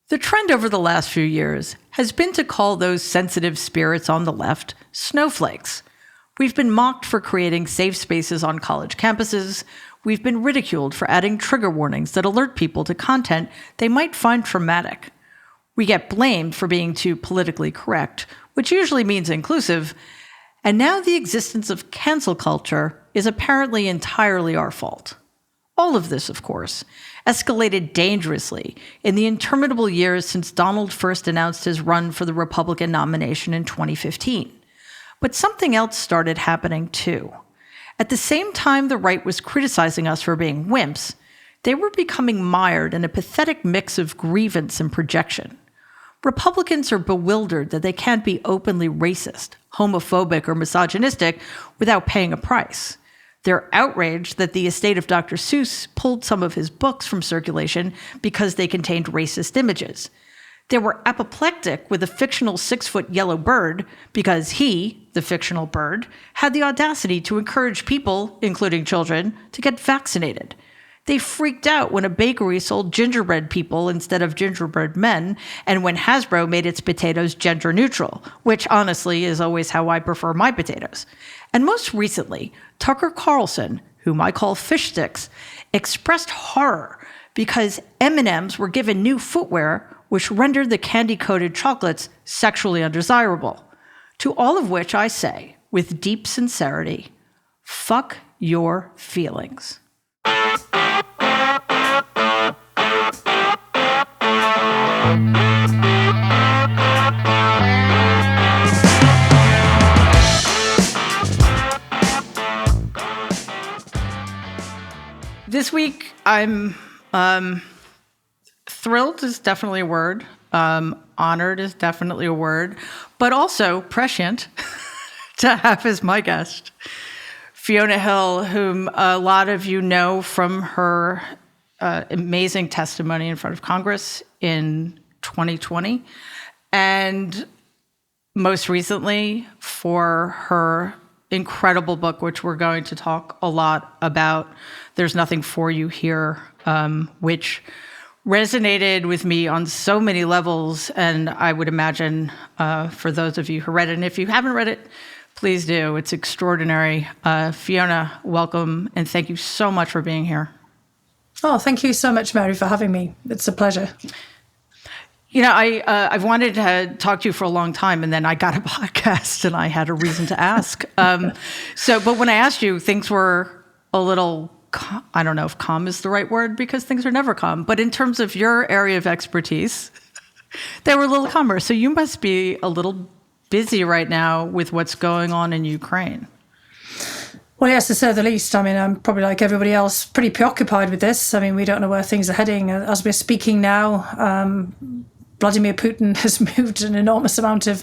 The trend over the last few years has been to call those sensitive spirits on the left snowflakes. We've been mocked for creating safe spaces on college campuses. We've been ridiculed for adding trigger warnings that alert people to content they might find traumatic. We get blamed for being too politically correct, which usually means inclusive. And now the existence of cancel culture is apparently entirely our fault. All of this, of course, escalated dangerously in the interminable years since Donald first announced his run for the Republican nomination in 2015. But something else started happening too. At the same time the right was criticizing us for being wimps, they were becoming mired in a pathetic mix of grievance and projection. Republicans are bewildered that they can't be openly racist, homophobic, or misogynistic without paying a price. They're outraged that the estate of Dr. Seuss pulled some of his books from circulation because they contained racist images. They were apoplectic with a fictional 6-foot yellow bird because he, the fictional bird, had the audacity to encourage people, including children, to get vaccinated. They freaked out when a bakery sold gingerbread people instead of gingerbread men, and when Hasbro made its potatoes gender neutral, which honestly is always how I prefer my potatoes. And most recently, Tucker Carlson, whom I call fish sticks, expressed horror because M&Ms were given new footwear which rendered the candy-coated chocolates sexually undesirable. To all of which I say, with deep sincerity, fuck your feelings. This week, I'm thrilled is definitely a word. Honored is definitely a word. But also prescient to have as my guest Fiona Hill, whom a lot of you know from her amazing testimony in front of Congress in 2020, and most recently for her incredible book, which we're going to talk a lot about, There's Nothing for You Here, which resonated with me on so many levels, and I would imagine for those of you who read it, and if you haven't read it, please do. It's extraordinary. Fiona, welcome, and thank you so much for being here. Oh, thank you so much, Mary, for having me. It's a pleasure. You know, I've wanted to talk to you for a long time, and then I got a podcast, and I had a reason to ask. But when I asked you, things were a little, I don't know if calm is the right word, because things are never calm. But in terms of your area of expertise, they were a little calmer. So you must be a little busy right now with what's going on in Ukraine. Well, yes, to say the least. I mean, I'm probably like everybody else, pretty preoccupied with this. I mean, we don't know where things are heading. As we're speaking now, Vladimir Putin has moved an enormous amount of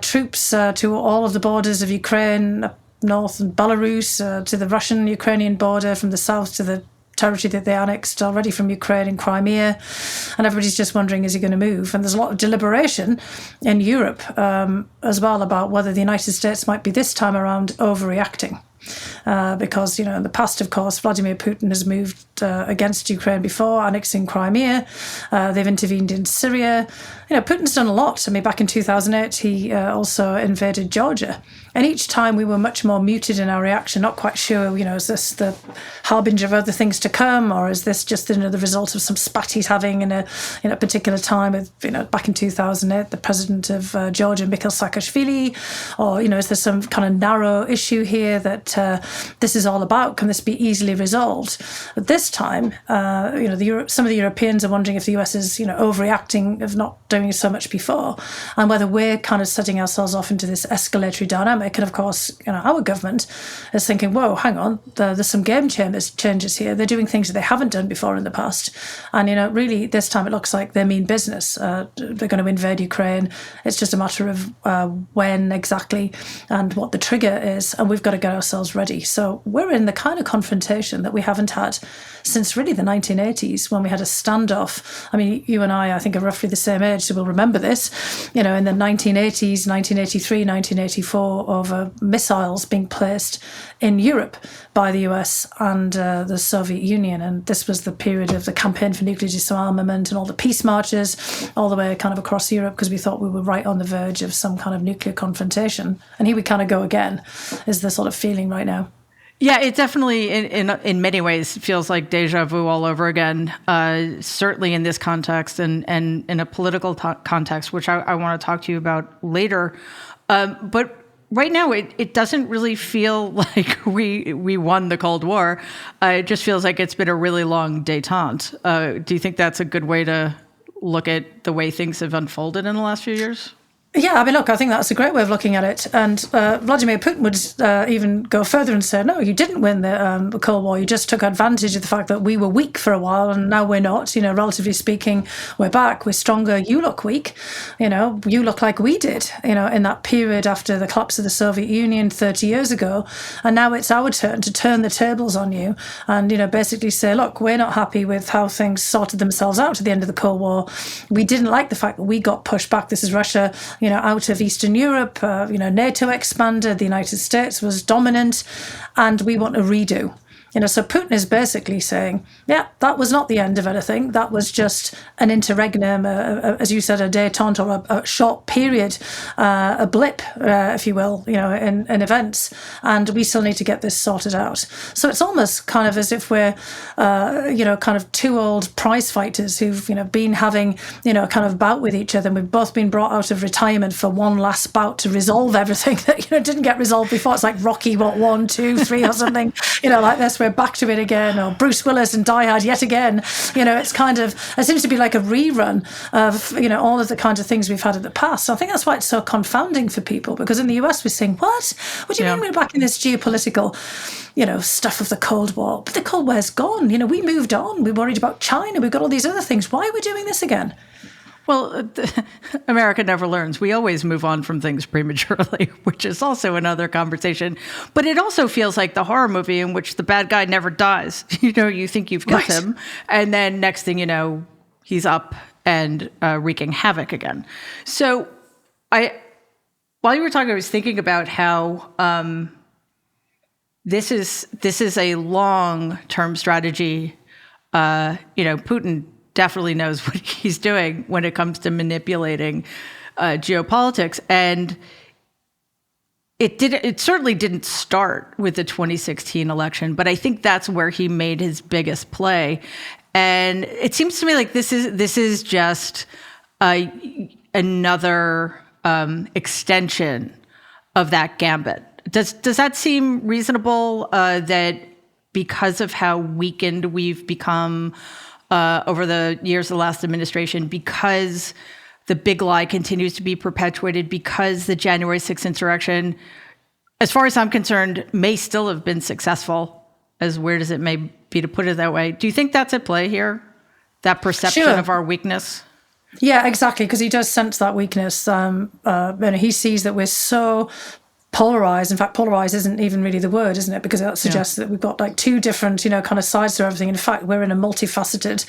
troops to all of the borders of Ukraine, up north, and Belarus, to the Russian-Ukrainian border, from the south to the territory that they annexed already from Ukraine and Crimea. And everybody's just wondering, is he going to move? And there's a lot of deliberation in Europe as well about whether the United States might be this time around overreacting. Because, you know, in the past, of course, Vladimir Putin has moved against Ukraine before, annexing Crimea. They've intervened in Syria. You know, Putin's done a lot. I mean, back in 2008, he also invaded Georgia. And each time we were much more muted in our reaction, not quite sure, you know, is this the harbinger of other things to come, or is this just, you know, the result of some spat he's having in a particular time? With, you know, back in 2008, the president of Georgia, Mikhail Saakashvili, or, you know, is there some kind of narrow issue here that this is all about? Can this be easily resolved? But this time, you know, some of the Europeans are wondering if the US is, you know, overreacting of not doing so much before, and whether we're kind of setting ourselves off into this escalatory dynamic. And of course, you know, our government is thinking, whoa, hang on, there's some game changes here. They're doing things that they haven't done before in the past. And, you know, really, this time it looks like they mean business. They're going to invade Ukraine. It's just a matter of when exactly and what the trigger is. And we've got to get ourselves missiles ready. So we're in the kind of confrontation that we haven't had since really the 1980s, when we had a standoff. I mean, you and I think, are roughly the same age, so we'll remember this. In the 1980s, 1983, 1984, over missiles being placed in Europe by the US and the Soviet Union. And this was the period of the campaign for nuclear disarmament and all the peace marches all the way kind of across Europe, because we thought we were right on the verge of some kind of nuclear confrontation. And here we kind of go again, is the sort of feeling right now. Yeah, it definitely, in many ways, feels like deja vu all over again, certainly in this context and in a political context, which I want to talk to you about later. But right now, it doesn't really feel like we won the Cold War. It just feels like it's been a really long détente. Do you think that's a good way to look at the way things have unfolded in the last few years? Yeah, I mean, look, I think that's a great way of looking at it. And Vladimir Putin would even go further and say, no, you didn't win the Cold War. You just took advantage of the fact that we were weak for a while, and now we're not. Relatively speaking, we're back. We're stronger. You look weak. You look like we did, in that period after the collapse of the Soviet Union 30 years ago. And now it's our turn to turn the tables on you and, basically say, look, we're not happy with how things sorted themselves out at the end of the Cold War. We didn't like the fact that we got pushed back. This is Russia, out of Eastern Europe, NATO expanded, the United States was dominant, and we want a redo. So Putin is basically saying, yeah, that was not the end of anything. That was just an interregnum, as you said, a détente, or a short period, a blip, if you will, in events. And we still need to get this sorted out. So it's almost kind of as if we're, kind of two old prize fighters who've, been having, a kind of bout with each other. And we've both been brought out of retirement for one last bout to resolve everything that, didn't get resolved before. It's like Rocky, 1, 2, 3 or something, like this. We're back to it again, or Bruce Willis and Die Hard yet again. It's kind of, it seems to be like a rerun of, all of the kinds of things we've had in the past. So I think that's why it's so confounding for people, because in the US we're saying, what do you mean we're back in this geopolitical, stuff of the Cold War? But the Cold War's gone. We moved on. We're worried about China. We've got all these other things. Why are we doing this again? Well, America never learns. We always move on from things prematurely, which is also another conversation. But it also feels like the horror movie in which the bad guy never dies. You think you've got him, and then next thing you know, he's up and wreaking havoc again. So while you were talking, I was thinking about how this is a long-term strategy. Putin definitely knows what he's doing when it comes to manipulating geopolitics. And it certainly didn't start with the 2016 election, but I think that's where he made his biggest play. And it seems to me like this is just another extension of that gambit. Does that seem reasonable, that because of how weakened we've become over the years of the last administration, because the big lie continues to be perpetuated, because the January 6th insurrection, as far as I'm concerned, may still have been successful, as weird as it may be to put it that way. Do you think that's at play here? That perception of our weakness? Yeah, exactly, because he does sense that weakness. He sees that we're so polarized. In fact, polarized isn't even really the word, isn't it? Because that suggests that we've got like two different, kind of sides to everything. In fact, we're in a multifaceted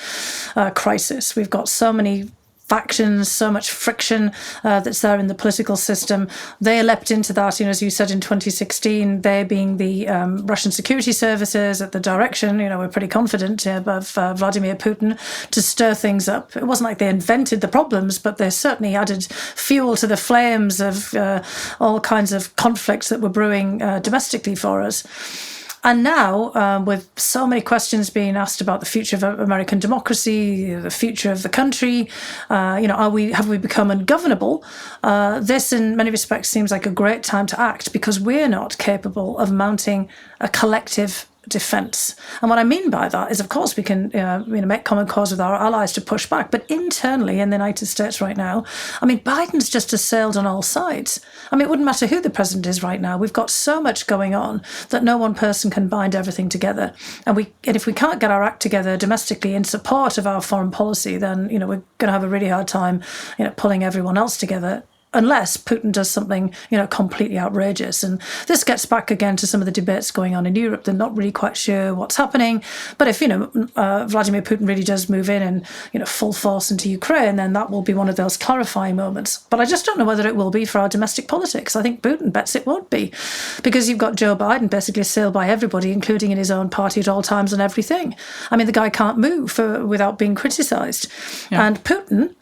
crisis. We've got so many factions, so much friction that's there in the political system. They leapt into that, as you said, in 2016, they being the Russian security services at the direction, we're pretty confident of Vladimir Putin, to stir things up. It wasn't like they invented the problems, but they certainly added fuel to the flames of all kinds of conflicts that were brewing domestically for us. And now, with so many questions being asked about the future of American democracy, the future of the country, have we become ungovernable? This, in many respects, seems like a great time to act, because we're not capable of mounting a collective defense. And what I mean by that is, of course, we can make common cause with our allies to push back, but internally in the United States right now, Biden's just assailed on all sides. It wouldn't matter who the president is right now. We've got so much going on that no one person can bind everything together. And if we can't get our act together domestically in support of our foreign policy, then we're going to have a really hard time pulling everyone else together. unless Putin does something, completely outrageous. And this gets back again to some of the debates going on in Europe. They're not really quite sure what's happening. But if, Vladimir Putin really does move in and, full force into Ukraine, then that will be one of those clarifying moments. But I just don't know whether it will be for our domestic politics. I think Putin bets it won't be, because you've got Joe Biden basically assailed by everybody, including in his own party at all times on everything. I mean, the guy can't move without being criticised. Yeah. And Putin,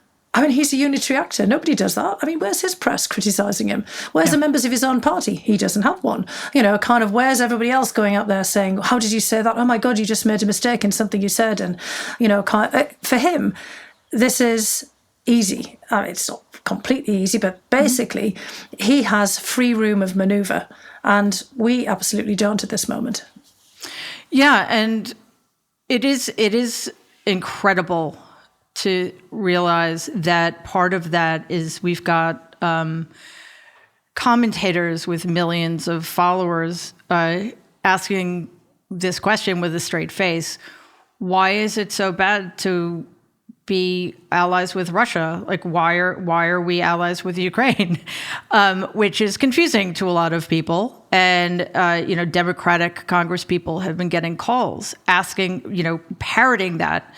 he's a unitary actor. Nobody does that. Where's his press criticising him? Where's the members of his own party? He doesn't have one. Where's everybody else going up there saying, how did you say that? Oh my God, you just made a mistake in something you said. And, for him, this is easy. It's not completely easy, but basically he has free room of manoeuvre, and we absolutely don't at this moment. Yeah, and it is incredible to realize that part of that is we've got commentators with millions of followers asking this question with a straight face: why is it so bad to be allies with Russia? Like, why are we allies with Ukraine? Which is confusing to a lot of people. And, Democratic Congress people have been getting calls asking, parroting that,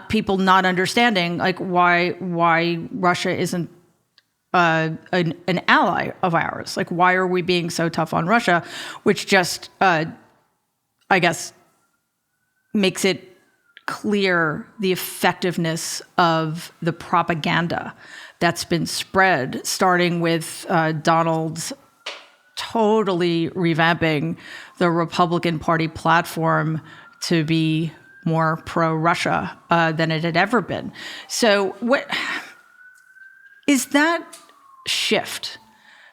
people not understanding, like, why Russia isn't an ally of ours. Like, why are we being so tough on Russia? Which just, I guess, makes it clear the effectiveness of the propaganda that's been spread, starting with Donald's totally revamping the Republican Party platform to be more pro-Russia than it had ever been. So what is that shift?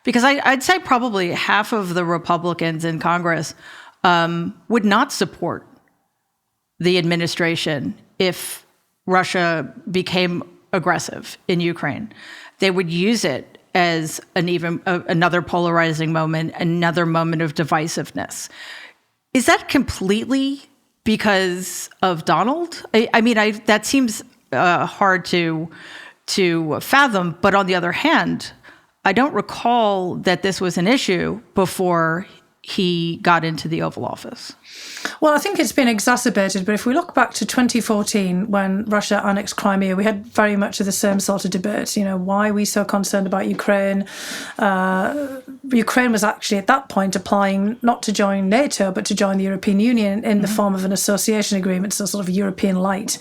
Because I'd say probably half of the Republicans in Congress would not support the administration if Russia became aggressive in Ukraine. They would use it as another polarizing moment, another moment of divisiveness. Is that completely because of Donald? That seems hard to fathom. But on the other hand, I don't recall that this was an issue before he got into the Oval Office. Well, I think it's been exacerbated, but if we look back to 2014, when Russia annexed Crimea, we had very much of the same sort of debate. Why are we so concerned about Ukraine? Ukraine was actually at that point applying not to join NATO, but to join the European Union in the form of an association agreement, so sort of European light.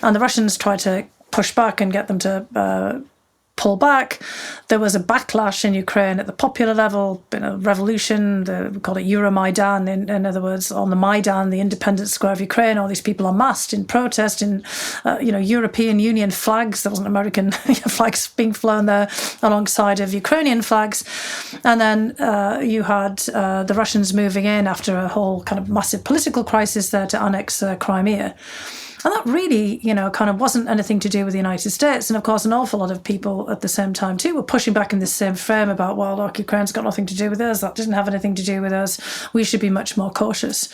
And the Russians tried to push back and get them to pull back. There was a backlash in Ukraine at the popular level, been a revolution, we call it Euromaidan, in other words, on the Maidan, the independent square of Ukraine, all these people are massed in protest in, European Union flags. There wasn't American flags being flown there alongside of Ukrainian flags. And then you had the Russians moving in after a whole kind of massive political crisis there to annex Crimea. And that really, kind of wasn't anything to do with the United States. And of course, an awful lot of people at the same time, too, were pushing back in this same frame about, well, look, Ukraine's got nothing to do with us. That doesn't have anything to do with us. We should be much more cautious.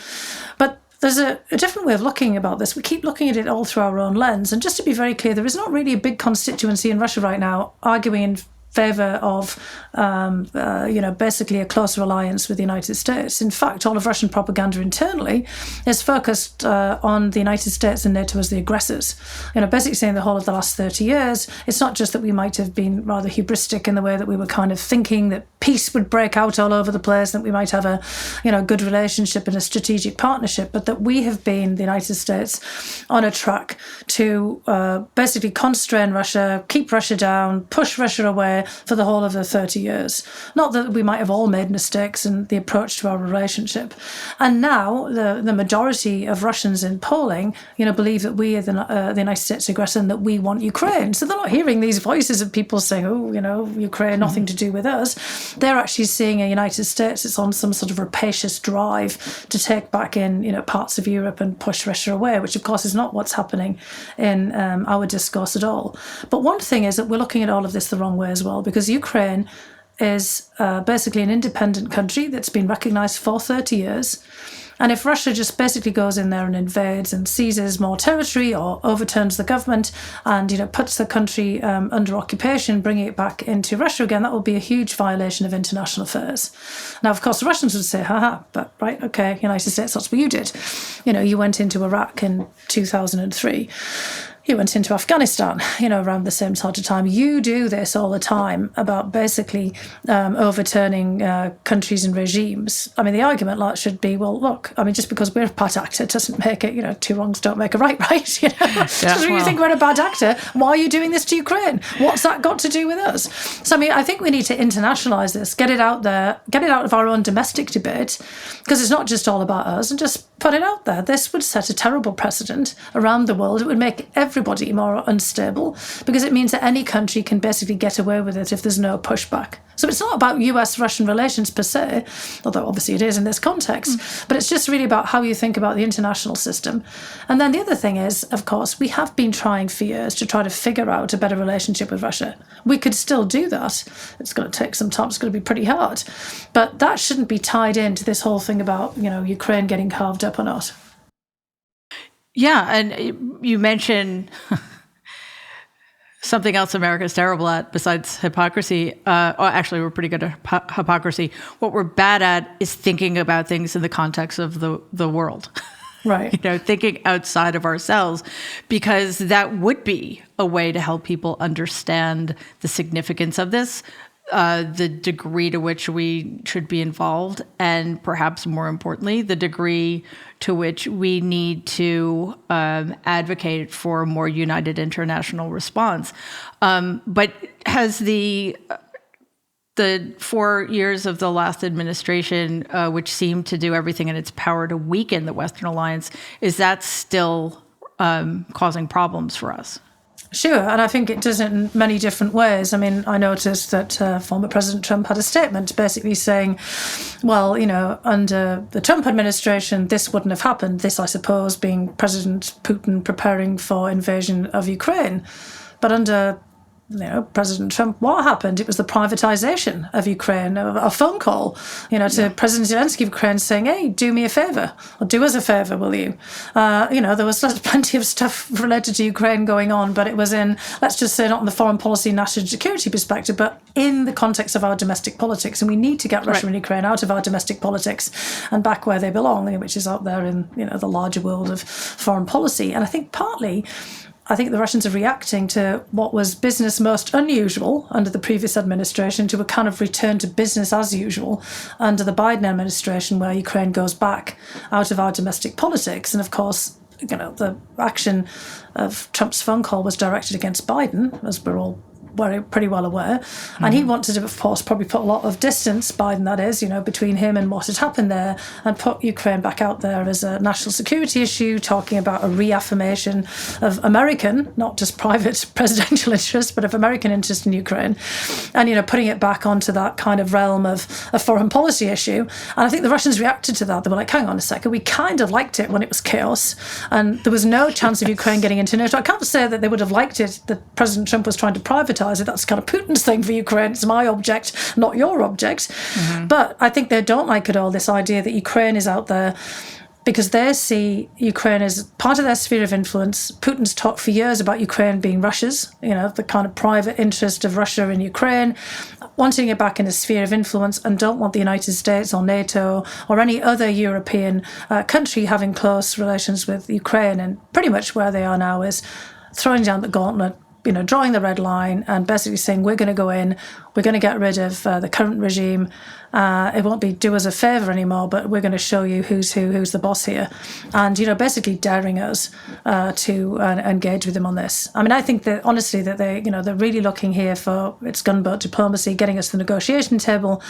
But there's a different way of looking about this. We keep looking at it all through our own lens. And just to be very clear, there is not really a big constituency in Russia right now arguing in favour of, basically a closer alliance with the United States. In fact, all of Russian propaganda internally is focused on the United States and NATO as the aggressors. Basically saying the whole of the last 30 years, it's not just that we might have been rather hubristic in the way that we were kind of thinking that peace would break out all over the place, that we might have a, good relationship and a strategic partnership, but that we have been, the United States, on a track to basically constrain Russia, keep Russia down, push Russia away for the whole of the 30 years. Not that we might have all made mistakes in the approach to our relationship. And now the majority of Russians in polling, believe that we are the United States aggressor and that we want Ukraine. So they're not hearing these voices of people saying, Ukraine, nothing to do with us. They're actually seeing a United States that's on some sort of rapacious drive to take back in, parts of Europe and push Russia away, which of course is not what's happening in our discourse at all. But one thing is that we're looking at all of this the wrong way as well, because Ukraine is basically an independent country that's been recognized for 30 years. And if Russia just basically goes in there and invades and seizes more territory or overturns the government and, puts the country under occupation, bringing it back into Russia again, that will be a huge violation of international affairs. Now, of course, the Russians would say, haha, but right, okay, United States, that's what you did. You went into Iraq in 2003. You went into Afghanistan, around the same sort of time. You do this all the time about basically overturning countries and regimes. I mean, the argument should be, well, look, just because we're a bad actor doesn't make it, two wrongs don't make a right, right? You think we're a bad actor, why are you doing this to Ukraine? What's that got to do with us? So, I think we need to internationalise this, get it out there, get it out of our own domestic debate, because it's not just all about us, and just put it out there. This would set a terrible precedent around the world. It would make everybody more unstable, because it means that any country can basically get away with it if there's no pushback. So it's not about US-Russian relations per se, although obviously it is in this context, but it's just really about how you think about the international system. And then the other thing is, of course, we have been trying for years to try to figure out a better relationship with Russia. We could still do that. It's going to take some time. It's going to be pretty hard. But that shouldn't be tied into this whole thing about, Ukraine getting carved up or not. Yeah, and you mentioned something else America's terrible at besides hypocrisy. Actually, we're pretty good at hypocrisy. What we're bad at is thinking about things in the context of the world. Right. Thinking outside of ourselves, because that would be a way to help people understand the significance of this, the degree to which we should be involved, and perhaps more importantly, the degree to which we need to advocate for a more united international response. But has the 4 years of the last administration, which seemed to do everything in its power to weaken the Western alliance, is that still causing problems for us? Sure, and I think it does it in many different ways. I noticed that former President Trump had a statement basically saying, well, under the Trump administration, this wouldn't have happened. This, I suppose, being President Putin preparing for invasion of Ukraine. But under President Trump, what happened? It was the privatization of Ukraine, a phone call, to President Zelensky of Ukraine saying, hey, do me a favor, or do us a favor, will you? There was plenty of stuff related to Ukraine going on, but it was in, let's just say, not in the foreign policy, national security perspective, but in the context of our domestic politics. And we need to get Russia and Ukraine out of our domestic politics and back where they belong, which is out there in, the larger world of foreign policy. And I think partly, the Russians are reacting to what was business most unusual under the previous administration to a kind of return to business as usual under the Biden administration, where Ukraine goes back out of our domestic politics. And of course, the action of Trump's phone call was directed against Biden, as we're all pretty well aware. And he wanted to, of course, probably put a lot of distance, Biden that is, between him and what had happened there, and put Ukraine back out there as a national security issue, talking about a reaffirmation of American, not just private presidential interest, but of American interest in Ukraine. And, putting it back onto that kind of realm of a foreign policy issue. And I think the Russians reacted to that. They were like, hang on a second, we kind of liked it when it was chaos. And there was no chance of Ukraine getting into NATO. I can't say that they would have liked it that President Trump was trying to privatize it. That's kind of Putin's thing for Ukraine. It's my object, not your object. But I think they don't like at all this idea that Ukraine is out there because they see Ukraine as part of their sphere of influence. Putin's talked for years about Ukraine being Russia's, the kind of private interest of Russia in Ukraine, wanting it back in a sphere of influence, and don't want the United States or NATO or any other European country having close relations with Ukraine. And pretty much where they are now is throwing down the gauntlet, drawing the red line and basically saying, we're going to go in, we're going to get rid of the current regime. It won't be do us a favour anymore, but we're going to show you who's the boss here. And, basically daring us to engage with them on this. I think that, honestly, that they're really looking here for it's gunboat diplomacy, getting us to the negotiation table.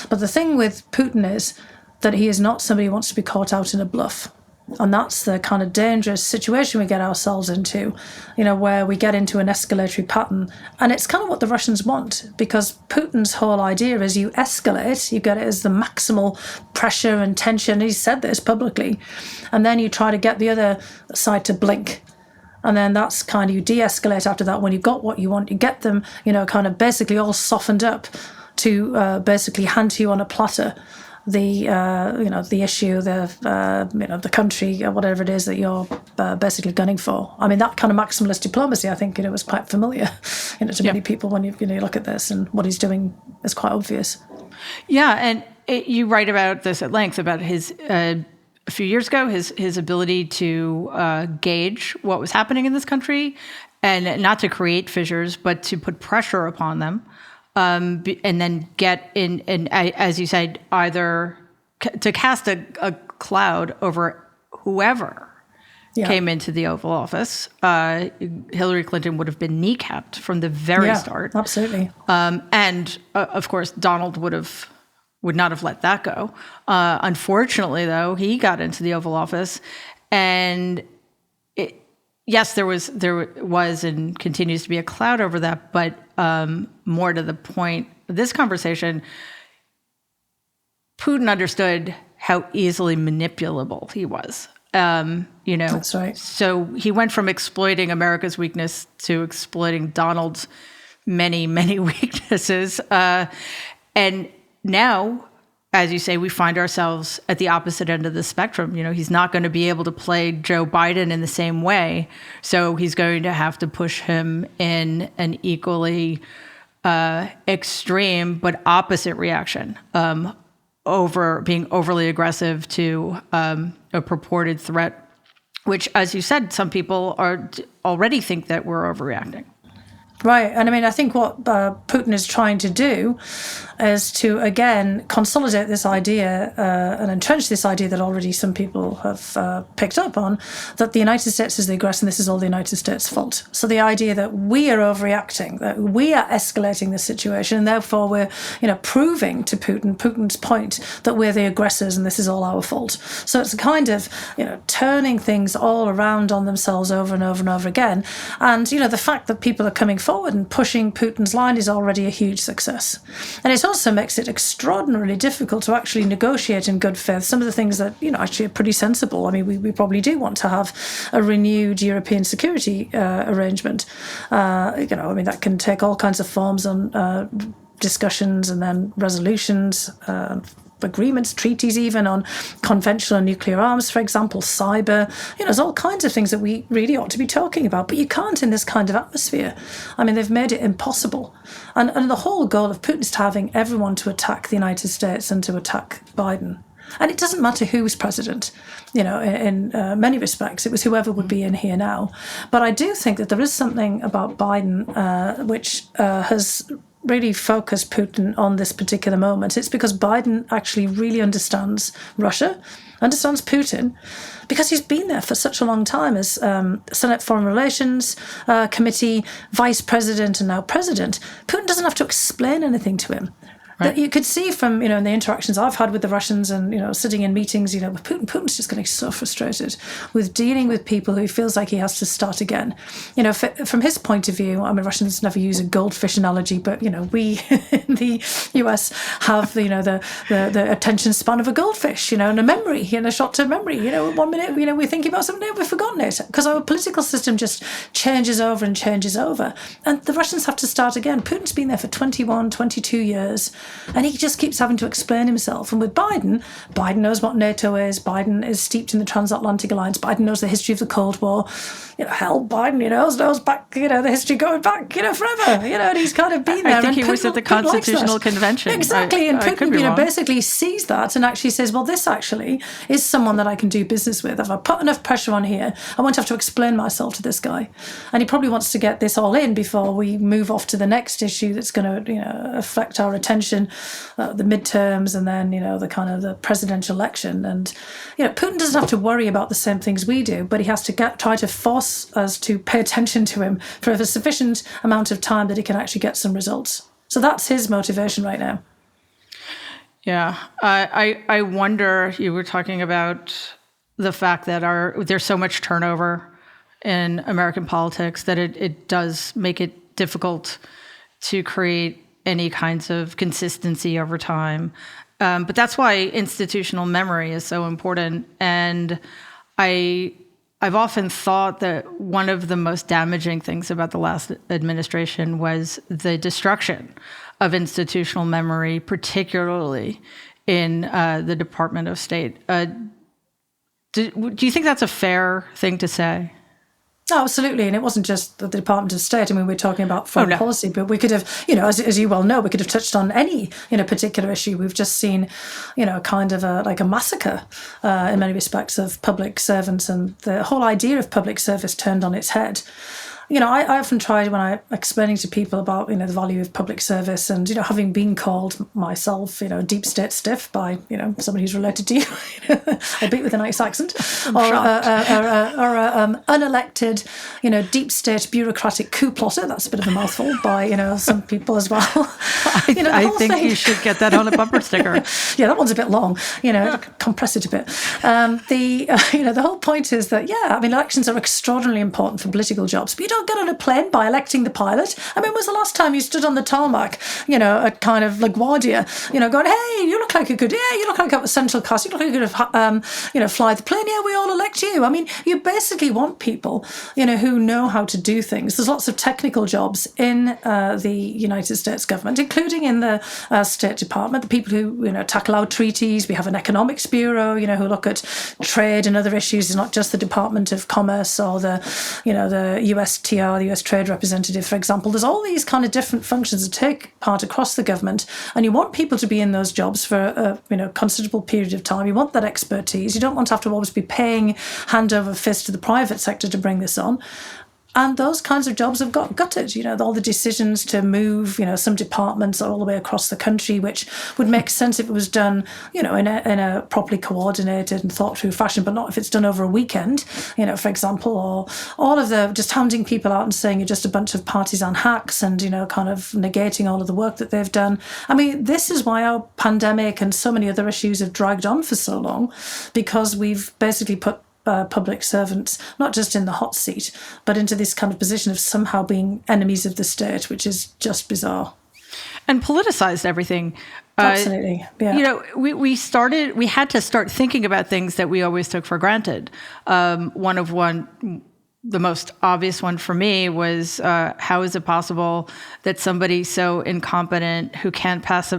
But the thing with Putin is that he is not somebody who wants to be caught out in a bluff. And that's the kind of dangerous situation we get ourselves into, where we get into an escalatory pattern. And it's kind of what the Russians want, because Putin's whole idea is you escalate, you get it as the maximal pressure and tension. He said this publicly. And then you try to get the other side to blink. And then that's kind of, you de-escalate after that. When you've got what you want, you get them, kind of basically all softened up. to basically hand to you on a platter the issue, the country, or whatever it is that you're basically gunning for. I mean, that kind of maximalist diplomacy, I think, was quite familiar, to many people when you look at this, and what he's doing is quite obvious. Yeah, and you write about this at length about his a few years ago, his ability to gauge what was happening in this country, and not to create fissures, but to put pressure upon them. And then get in, and as you said, either to cast a cloud over whoever came into the Oval Office. Hillary Clinton would have been kneecapped from the very start. Absolutely. And of course, Donald would not have let that go. Unfortunately, though, he got into the Oval Office, and yes, there was and continues to be a cloud over that, but more to the point of this conversation, Putin understood how easily manipulable he was. That's right. So he went from exploiting America's weakness to exploiting Donald's many, many weaknesses. And now, as you say, we find ourselves at the opposite end of the spectrum. He's not going to be able to play Joe Biden in the same way. So he's going to have to push him in an equally extreme but opposite reaction, over being overly aggressive to a purported threat, which, as you said, some people already think that we're overreacting. Right. And I mean, I think what Putin is trying to do is to, again, consolidate this idea and entrench this idea that already some people have picked up on, that the United States is the aggressor and this is all the United States' fault. So the idea that we are overreacting, that we are escalating the situation, and therefore we're, proving to Putin's point that we're the aggressors and this is all our fault. So it's kind of, turning things all around on themselves over and over and over again. And, the fact that people are coming forward and pushing Putin's line is already a huge success. And it also makes it extraordinarily difficult to actually negotiate in good faith some of the things that, actually are pretty sensible. I mean, we probably do want to have a renewed European security arrangement. That can take all kinds of forms on discussions and then resolutions, agreements, treaties even on conventional and nuclear arms, for example, cyber. There's all kinds of things that we really ought to be talking about, but you can't in this kind of atmosphere. I mean, they've made it impossible. And the whole goal of Putin is to having everyone to attack the United States and to attack Biden. And it doesn't matter who's president, in many respects. It was whoever would be in here now. But I do think that there is something about Biden which has really focus Putin on this particular moment. It's because Biden actually really understands Russia, understands Putin, because he's been there for such a long time as Senate Foreign Relations Committee, Vice President, and now President. Putin doesn't have to explain anything to him. That you could see from, in the interactions I've had with the Russians and, sitting in meetings, with Putin's just getting so frustrated with dealing with people who he feels like he has to start again. From his point of view, I mean, Russians never use a goldfish analogy, but, we in the US have, the attention span of a goldfish, and a memory, a short-term memory. 1 minute, we're thinking about something, we've forgotten it, because our political system just changes over and changes over. And the Russians have to start again. Putin's been there for 21, 22 years. And he just keeps having to explain himself. And with Biden knows what NATO is. Biden is steeped in the transatlantic alliance. Biden knows the history of the Cold War. Biden, knows back, the history going back, forever. And he's kind of been there. I think he was at the Constitutional Convention. Exactly. And Putin, basically sees that and actually says, well, this actually is someone that I can do business with. If I put enough pressure on here, I won't have to explain myself to this guy. And he probably wants to get this all in before we move off to the next issue that's going to, affect our attention, the midterms, and then, the kind of the presidential election. And, Putin doesn't have to worry about the same things we do, but he has to try to force us to pay attention to him for a sufficient amount of time that he can actually get some results. So that's his motivation right now. Yeah. I wonder, you were talking about the fact that there's so much turnover in American politics that it does make it difficult to create any kinds of consistency over time. But that's why institutional memory is so important. And I I've often thought that one of the most damaging things about the last administration was the destruction of institutional memory, particularly in the Department of State. Do you think that's a fair thing to say? Oh, absolutely. And it wasn't just the Department of State. I mean, we're talking about foreign policy, but we could have, as you well know, we could have touched on any, particular issue. We've just seen, kind of a massacre in many respects of public servants, and the whole idea of public service turned on its head. I often try when I'm explaining to people about, the value of public service and, having been called myself, deep state stiff by, somebody who's related to you, albeit with a nice accent, or unelected, deep state bureaucratic coup plotter. That's a bit of a mouthful by, some people as well. I think you should get that on a bumper sticker. Yeah, that one's a bit long, compress it a bit. The whole point is that, elections are extraordinarily important for political jobs, but you don't get on a plane by electing the pilot. I mean, when was the last time you stood on the tarmac, at kind of LaGuardia, going, hey, you look like you could, you look like a central cast, you look like you could, fly the plane, we all elect you. I mean, you basically want people, who know how to do things. There's lots of technical jobs in the United States government, including in the State Department, the people who, tackle our treaties. We have an economics bureau, who look at trade and other issues. It's not just the Department of Commerce or the USTR, the US Trade Representative, for example. There's all these kind of different functions that take part across the government, and you want people to be in those jobs for a considerable period of time. You want that expertise. You don't want to have to always be paying hand over fist to the private sector to bring this on. And those kinds of jobs have got gutted, all the decisions to move, some departments all the way across the country, which would make sense if it was done, in a properly coordinated and thought through fashion, but not if it's done over a weekend, for example, or all of the just hounding people out and saying you're just a bunch of partisan hacks and, kind of negating all of the work that they've done. I mean, this is why our pandemic and so many other issues have dragged on for so long, because we've basically put public servants, not just in the hot seat, but into this kind of position of somehow being enemies of the state, which is just bizarre. And politicized everything. Absolutely, yeah. We had to start thinking about things that we always took for granted. The most obvious one for me was how is it possible that somebody so incompetent who couldn't pass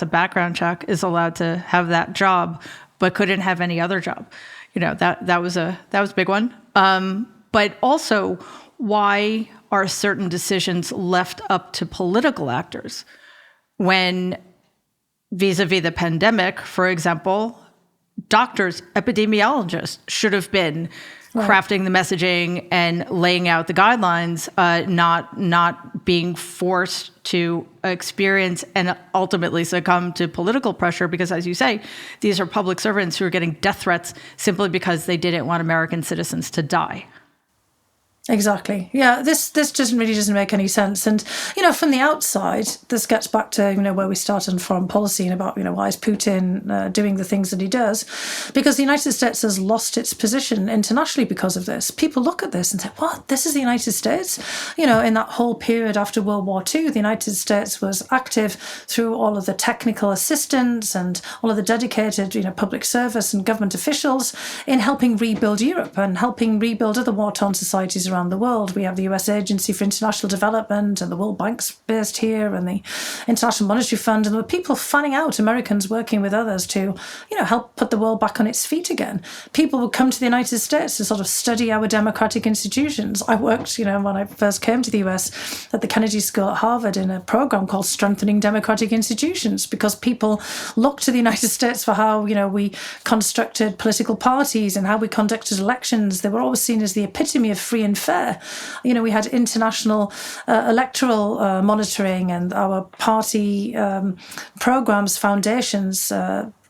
a background check is allowed to have that job, but couldn't have any other job? That was a big one. But also, why are certain decisions left up to political actors when, vis-a-vis the pandemic, for example, doctors, epidemiologists should have been crafting the messaging and laying out the guidelines, not being forced to experience and ultimately succumb to political pressure, because, as you say, these are public servants who are getting death threats simply because they didn't want American citizens to die. Exactly. Yeah, this doesn't make any sense. And, from the outside, this gets back to, where we started on foreign policy and about, why is Putin doing the things that he does? Because the United States has lost its position internationally because of this. People look at this and say, what? This is the United States? In that whole period after World War II, the United States was active through all of the technical assistance and all of the dedicated, public service and government officials in helping rebuild Europe and helping rebuild other war-torn societies around the world. We have the US Agency for International Development, and the World Bank's based here, and the International Monetary Fund, and there were people fanning out, Americans working with others to, help put the world back on its feet again. People would come to the United States to sort of study our democratic institutions. I worked, when I first came to the US at the Kennedy School at Harvard in a program called Strengthening Democratic Institutions, because people looked to the United States for how, we constructed political parties and how we conducted elections. They were always seen as the epitome of free and fair. We had international electoral monitoring, and our party programs, foundations,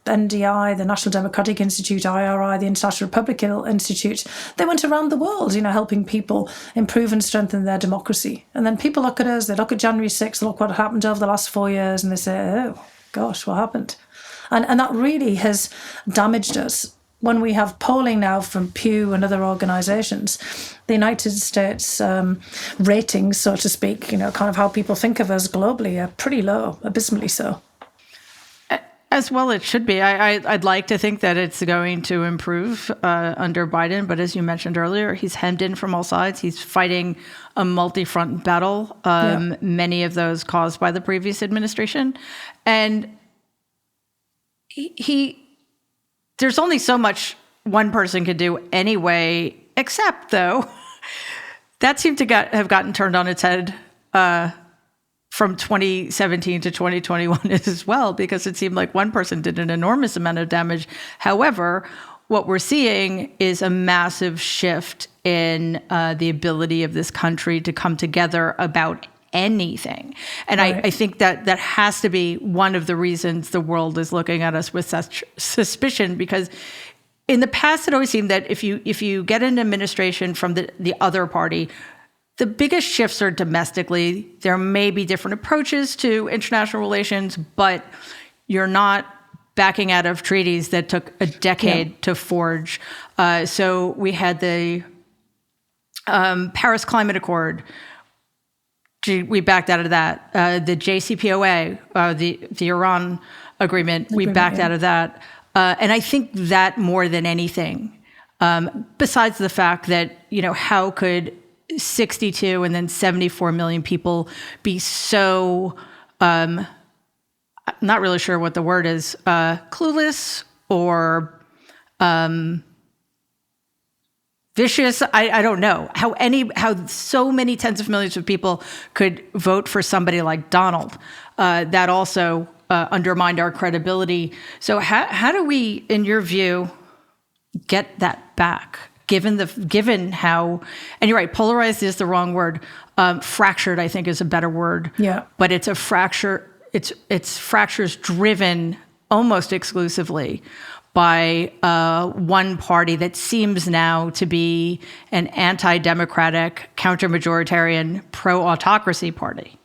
NDI, the National Democratic Institute, IRI, the International Republican Institute, they went around the world, helping people improve and strengthen their democracy. And then people look at us, they look at January 6th, they look what happened over the last 4 years, and they say, oh, gosh, what happened? And that really has damaged us. When we have polling now from Pew and other organisations, the United States ratings, so to speak, kind of how people think of us globally, are pretty low, abysmally so. As well, it should be. I'd like to think that it's going to improve under Biden, but as you mentioned earlier, he's hemmed in from all sides. He's fighting a multi-front battle, many of those caused by the previous administration. And there's only so much one person could do anyway, except, though, that seemed to have gotten turned on its head from 2017 to 2021 as well, because it seemed like one person did an enormous amount of damage. However, what we're seeing is a massive shift in the ability of this country to come together about anything. And right. I think that has to be one of the reasons the world is looking at us with such suspicion, because in the past, it always seemed that if you get an administration from the other party, the biggest shifts are domestically. There may be different approaches to international relations, but you're not backing out of treaties that took a decade to forge. So we had the Paris Climate Accord. We backed out of that. The JCPOA, the Iran agreement, we backed out of that. And I think that more than anything, besides the fact that, how could 62 and then 74 million people be so, not really sure what the word is, clueless or vicious. I don't know how so many tens of millions of people could vote for somebody like Donald. That also undermined our credibility. So how do we, in your view, get that back? Given how, and you're right, polarized is the wrong word. Fractured, I think, is a better word. Yeah. But it's a fracture. It's fractures driven almost exclusively by one party that seems now to be an anti-democratic, counter-majoritarian, pro-autocracy party.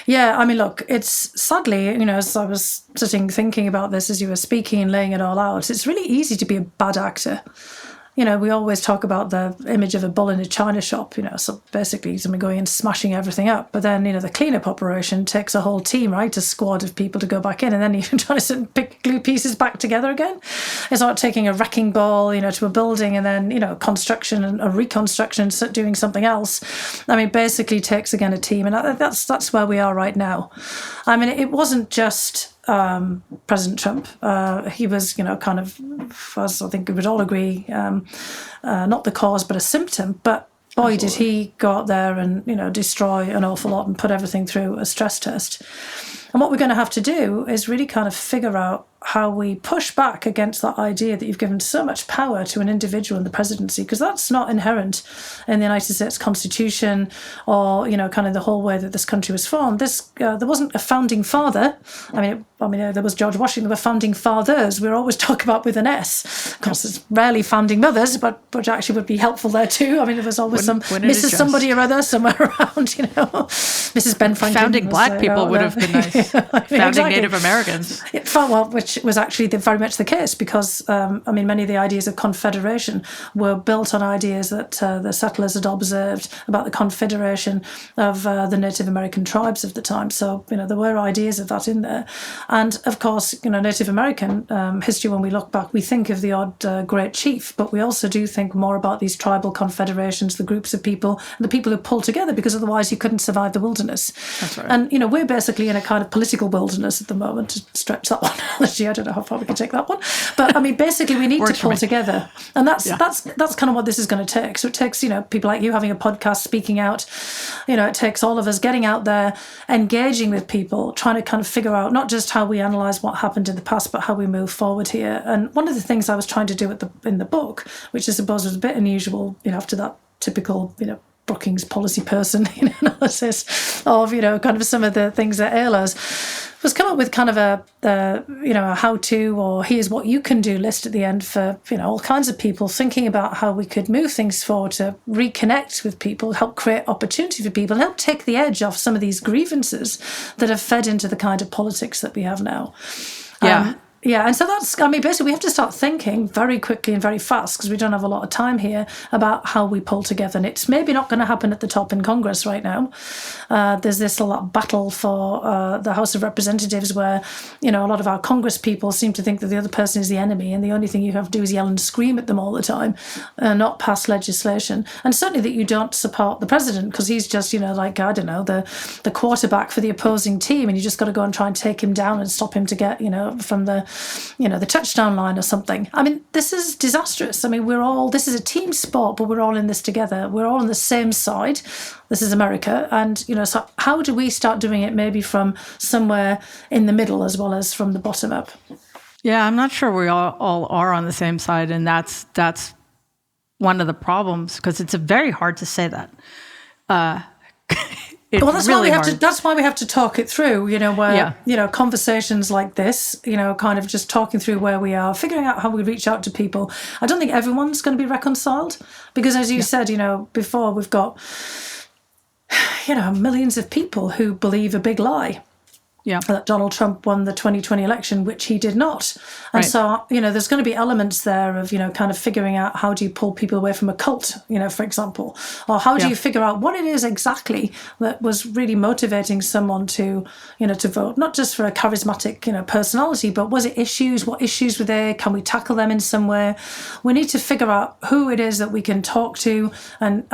Yeah, I mean, look, it's sadly, as I was sitting thinking about this as you were speaking and laying it all out, it's really easy to be a bad actor. We always talk about the image of a bull in a china shop, so basically someone going and smashing everything up. But then, the cleanup operation takes a whole team, right, a squad of people to go back in, and then you're trying to sit and glue pieces back together again. It's like taking a wrecking ball, to a building and then, construction and a reconstruction, doing something else. I mean, basically takes, again, a team. And that's where we are right now. I mean, it wasn't just President Trump. He was, kind of, as I think we would all agree, not the cause, but a symptom. But boy, Absolutely. Did he go out there and, destroy an awful lot and put everything through a stress test. And what we're going to have to do is really kind of figure out how we push back against that idea that you've given so much power to an individual in the presidency, because that's not inherent in the United States Constitution or, kind of the whole way that this country was formed. There wasn't a founding father. I mean, there was George Washington. There were founding fathers. We always talk about with an S. Of course, it's rarely founding mothers, but which actually would be helpful there too. I mean, there was always some Mrs. somebody or other somewhere around, Mrs. Ben Franklin. Founding black people would have been nice. Founding exactly. Native Americans. Well, which was actually very much the case, because, many of the ideas of confederation were built on ideas that the settlers had observed about the confederation of the Native American tribes of the time. So, there were ideas of that in there. And, of course, Native American history, when we look back, we think of the odd great chief, but we also do think more about these tribal confederations, the groups of people, and the people who pull together, because otherwise you couldn't survive the wilderness. That's right. And, we're basically in a kind of political wilderness at the moment, to stretch that one analogy. I don't know how far we can take that one. But, basically we need to pull together. And that's kind of what this is going to take. So it takes, people like you having a podcast, speaking out. It takes all of us getting out there, engaging with people, trying to kind of figure out not just how we analyse what happened in the past, but how we move forward here. And one of the things I was trying to do in the book, which I suppose was a bit unusual, after that typical, Brookings policy person analysis of, kind of some of the things that ail us, was come up with kind of a how-to or here's what you can do list at the end for, all kinds of people, thinking about how we could move things forward to reconnect with people, help create opportunity for people, and help take the edge off some of these grievances that have fed into the kind of politics that we have now. Yeah. Yeah, and so basically we have to start thinking very quickly and very fast, because we don't have a lot of time here, about how we pull together. And it's maybe not going to happen at the top in Congress right now. There's this a lot battle for the House of Representatives where, a lot of our Congress people seem to think that the other person is the enemy, and the only thing you have to do is yell and scream at them all the time, not pass legislation. And certainly that you don't support the president, because he's just, the quarterback for the opposing team, and you just got to go and try and take him down and stop him to get, from the touchdown line or something. I mean, this is disastrous. I mean, this is a team sport, but we're all in this together. We're all on the same side. This is America. And, so how do we start doing it maybe from somewhere in the middle as well as from the bottom up? Yeah, I'm not sure we all are on the same side. And that's one of the problems, because it's very hard to say that. That's why we have to talk it through, conversations like this, kind of just talking through where we are, figuring out how we reach out to people. I don't think everyone's going to be reconciled, because as you said, before, we've got, millions of people who believe a big lie. Yeah, that Donald Trump won the 2020 election, which he did not. And so, there's going to be elements there of, kind of figuring out how do you pull people away from a cult, for example, or how do you figure out what it is exactly that was really motivating someone to, to vote, not just for a charismatic, personality, but was it issues? What issues were there? Can we tackle them in some way? We need to figure out who it is that we can talk to and,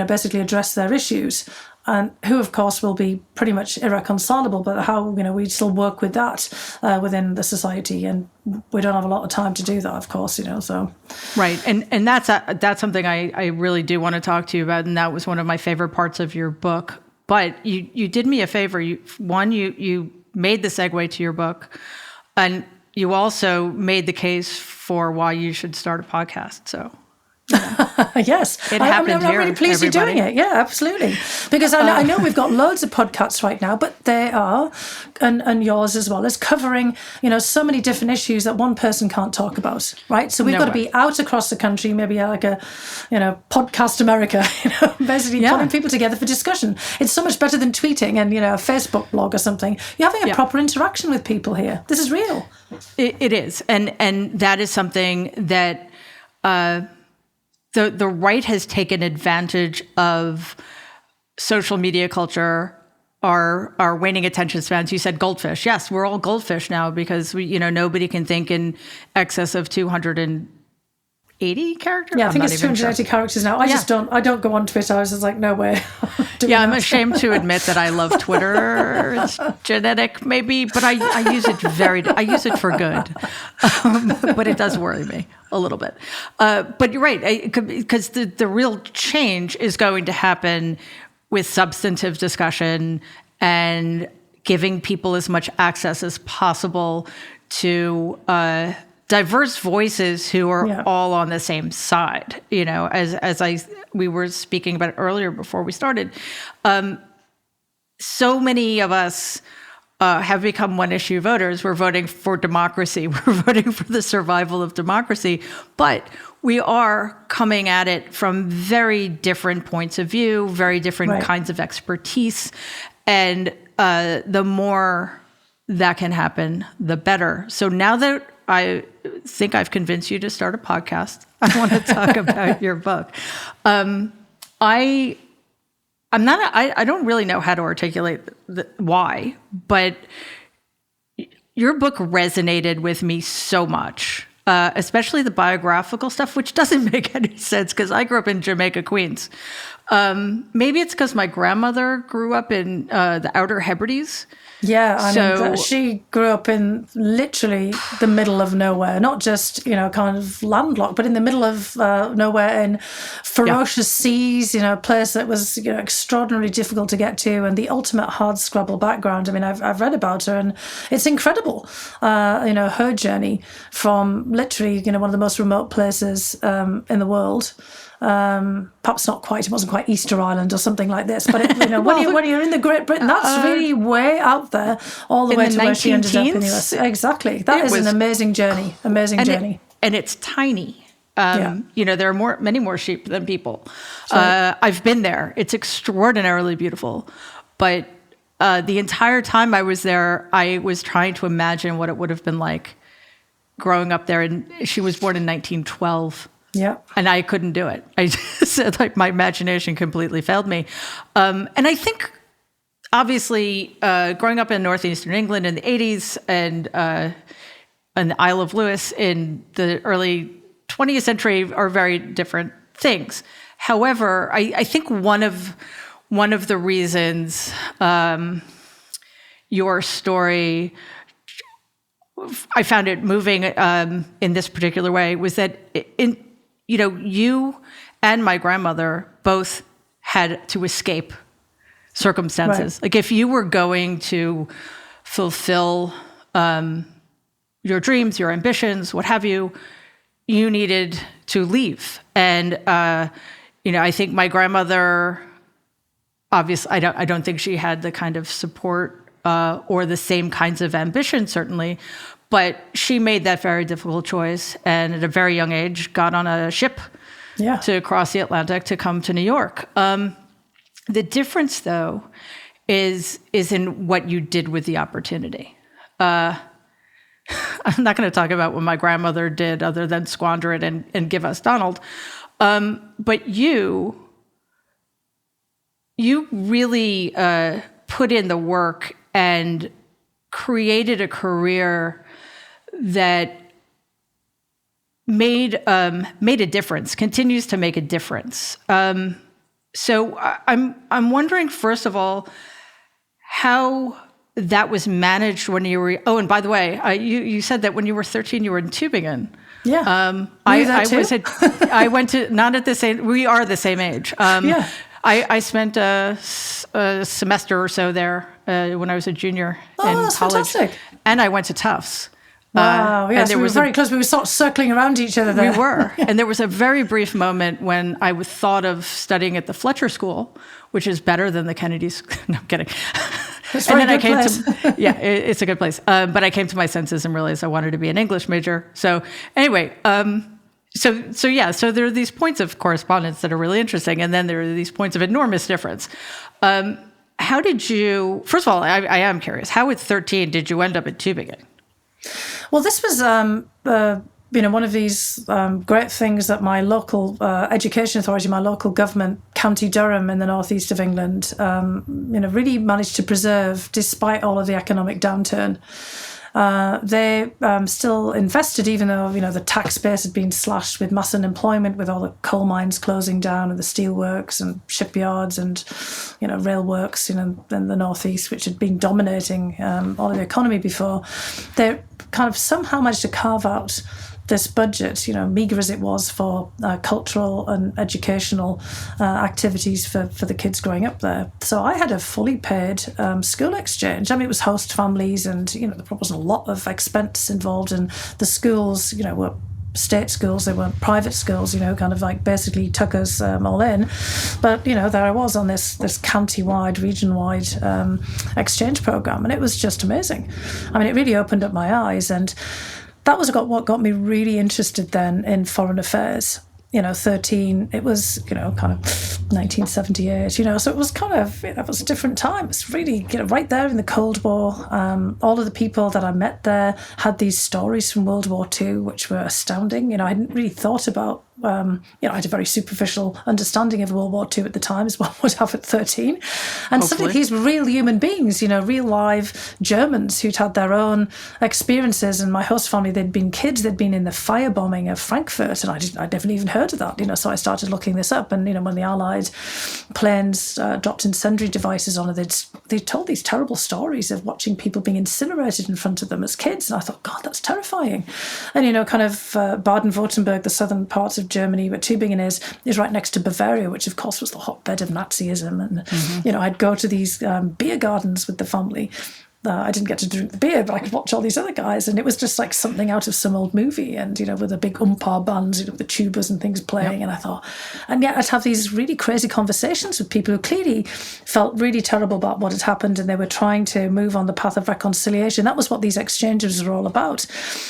basically address their issues. And who, of course, will be pretty much irreconcilable, but how, we still work with that within the society. And we don't have a lot of time to do that, of course, so. Right. And that's something I really do want to talk to you about. And that was one of my favorite parts of your book. But you did me a favor. You made the segue to your book, and you also made the case for why you should start a podcast. So. Yes, I'm really pleased you're doing it. Yeah, absolutely. Because I know we've got loads of podcasts right now, but they are, and yours as well, is covering, so many different issues that one person can't talk about, right? So we've got to be out across the country, maybe like a, podcast America, basically putting people together for discussion. It's so much better than tweeting and, a Facebook blog or something. You're having a proper interaction with people here. This is real. It is. And that is something that... The right has taken advantage of social media culture, our waning attention spans. You said goldfish. Yes, we're all goldfish now, because nobody can think in excess of 280 characters. Yeah, I think it's 280 characters now. I don't go on Twitter. I was just like, no way. I'm ashamed to admit that I love Twitter. It's genetic, maybe, but I use it I use it for good. But it does worry me a little bit. But you're right, because the real change is going to happen with substantive discussion and giving people as much access as possible to diverse voices who are all on the same side. As we were speaking about earlier before we started, so many of us have become one-issue voters. We're voting for democracy. We're voting for the survival of democracy. But we are coming at it from very different points of view, very different kinds of expertise. And the more that can happen, the better. So now that I think I've convinced you to start a podcast, I want to talk about your book. I don't really know how to articulate why, but your book resonated with me so much, especially the biographical stuff, which doesn't make any sense because I grew up in Jamaica, Queens. Maybe it's because my grandmother grew up in the Outer Hebrides. Yeah, I mean, she grew up in literally the middle of nowhere, not just, kind of landlocked, but in the middle of nowhere in ferocious seas, a place that was, extraordinarily difficult to get to, and the ultimate hardscrabble background. I mean, I've read about her, and it's incredible, her journey from literally, one of the most remote places in the world. Perhaps not quite, it wasn't quite Easter Island or something like this, but when you're in the Great Britain, that's really way out there, all the way to where she ended up in the US. Exactly. That is an amazing journey. And it's tiny. There are many more sheep than people. I've been there. It's extraordinarily beautiful. But the entire time I was there, I was trying to imagine what it would have been like growing up there, and she was born in 1912. Yeah. And I couldn't do it. I just said, like, my imagination completely failed me. And I think, obviously, growing up in northeastern England in the 80s and the Isle of Lewis in the early 20th century are very different things. However, I think one of the reasons your story, I found it moving in this particular way, was that you and my grandmother both had to escape circumstances. Right. Like, if you were going to fulfill your dreams, your ambitions, what have you, you needed to leave. And I think my grandmother, obviously, I don't think she had the kind of support or the same kinds of ambition, certainly, but she made that very difficult choice, and at a very young age got on a ship to cross the Atlantic to come to New York. The difference, though, is in what you did with the opportunity. I'm not going to talk about what my grandmother did other than squander it and give us Donald. But you really put in the work and created a career that made a difference, continues to make a difference. So I'm wondering, first of all, how that was managed when you were. Oh, and by the way, you said that when you were 13, you were in Tübingen. Yeah. I went to, not at the same. We are the same age. Yeah. I spent a semester or so there when I was a junior in that's college, fantastic. And I went to Tufts. Wow, yes, and there we were was very close. We were sort of circling around each other there. We were. And there was a very brief moment when I thought of studying at the Fletcher School, which is better than the Kennedy's. No, I'm kidding. It's a very good place. It's a good place. But I came to my senses and realized I wanted to be an English major. So anyway, so there are these points of correspondence that are really interesting. And then there are these points of enormous difference. How did you, first of all, I am curious, how at 13 did you end up at Tübingen? Well, this was, one of these great things that my local education authority, my local government, County Durham in the northeast of England, really managed to preserve despite all of the economic downturn. They still invested, even though the tax base had been slashed with mass unemployment, with all the coal mines closing down and the steelworks and shipyards and rail works in the northeast, which had been dominating all of the economy before. They kind of somehow managed to carve out this budget, meager as it was, for cultural and educational activities for the kids growing up there. So I had a fully paid school exchange. I mean, it was host families, and there wasn't a lot of expense involved, and the schools, were state schools, they weren't private schools, kind of like basically took us all in. But, there I was on this county-wide, region-wide exchange program, and it was just amazing. I mean, it really opened up my eyes, and that was what got me really interested then in foreign affairs. 13, it was, kind of 1978, so it was kind of, it was a different time. It's really, right there in the Cold War. All of the people that I met there had these stories from World War II, which were astounding. I hadn't really thought about, I had a very superficial understanding of World War II at the time, as one would have at 13. And suddenly these real human beings, real live Germans who'd had their own experiences. And my host family, they'd been kids, they'd been in the firebombing of Frankfurt, and I'd never even heard of that, so I started looking this up. And, when the Allied planes dropped incendiary devices on it, they'd told these terrible stories of watching people being incinerated in front of them as kids. And I thought, God, that's terrifying. And, kind of Baden-Württemberg, the southern parts of Germany, where Tübingen is right next to Bavaria, which of course was the hotbed of Nazism. And, I'd go to these beer gardens with the family. I didn't get to drink the beer, but I could watch all these other guys, and it was just like something out of some old movie. And with the big umpar bands, with the tubas and things playing. Yep. And I thought, and yet I'd have these really crazy conversations with people who clearly felt really terrible about what had happened, and they were trying to move on the path of reconciliation. That was what these exchanges were all about.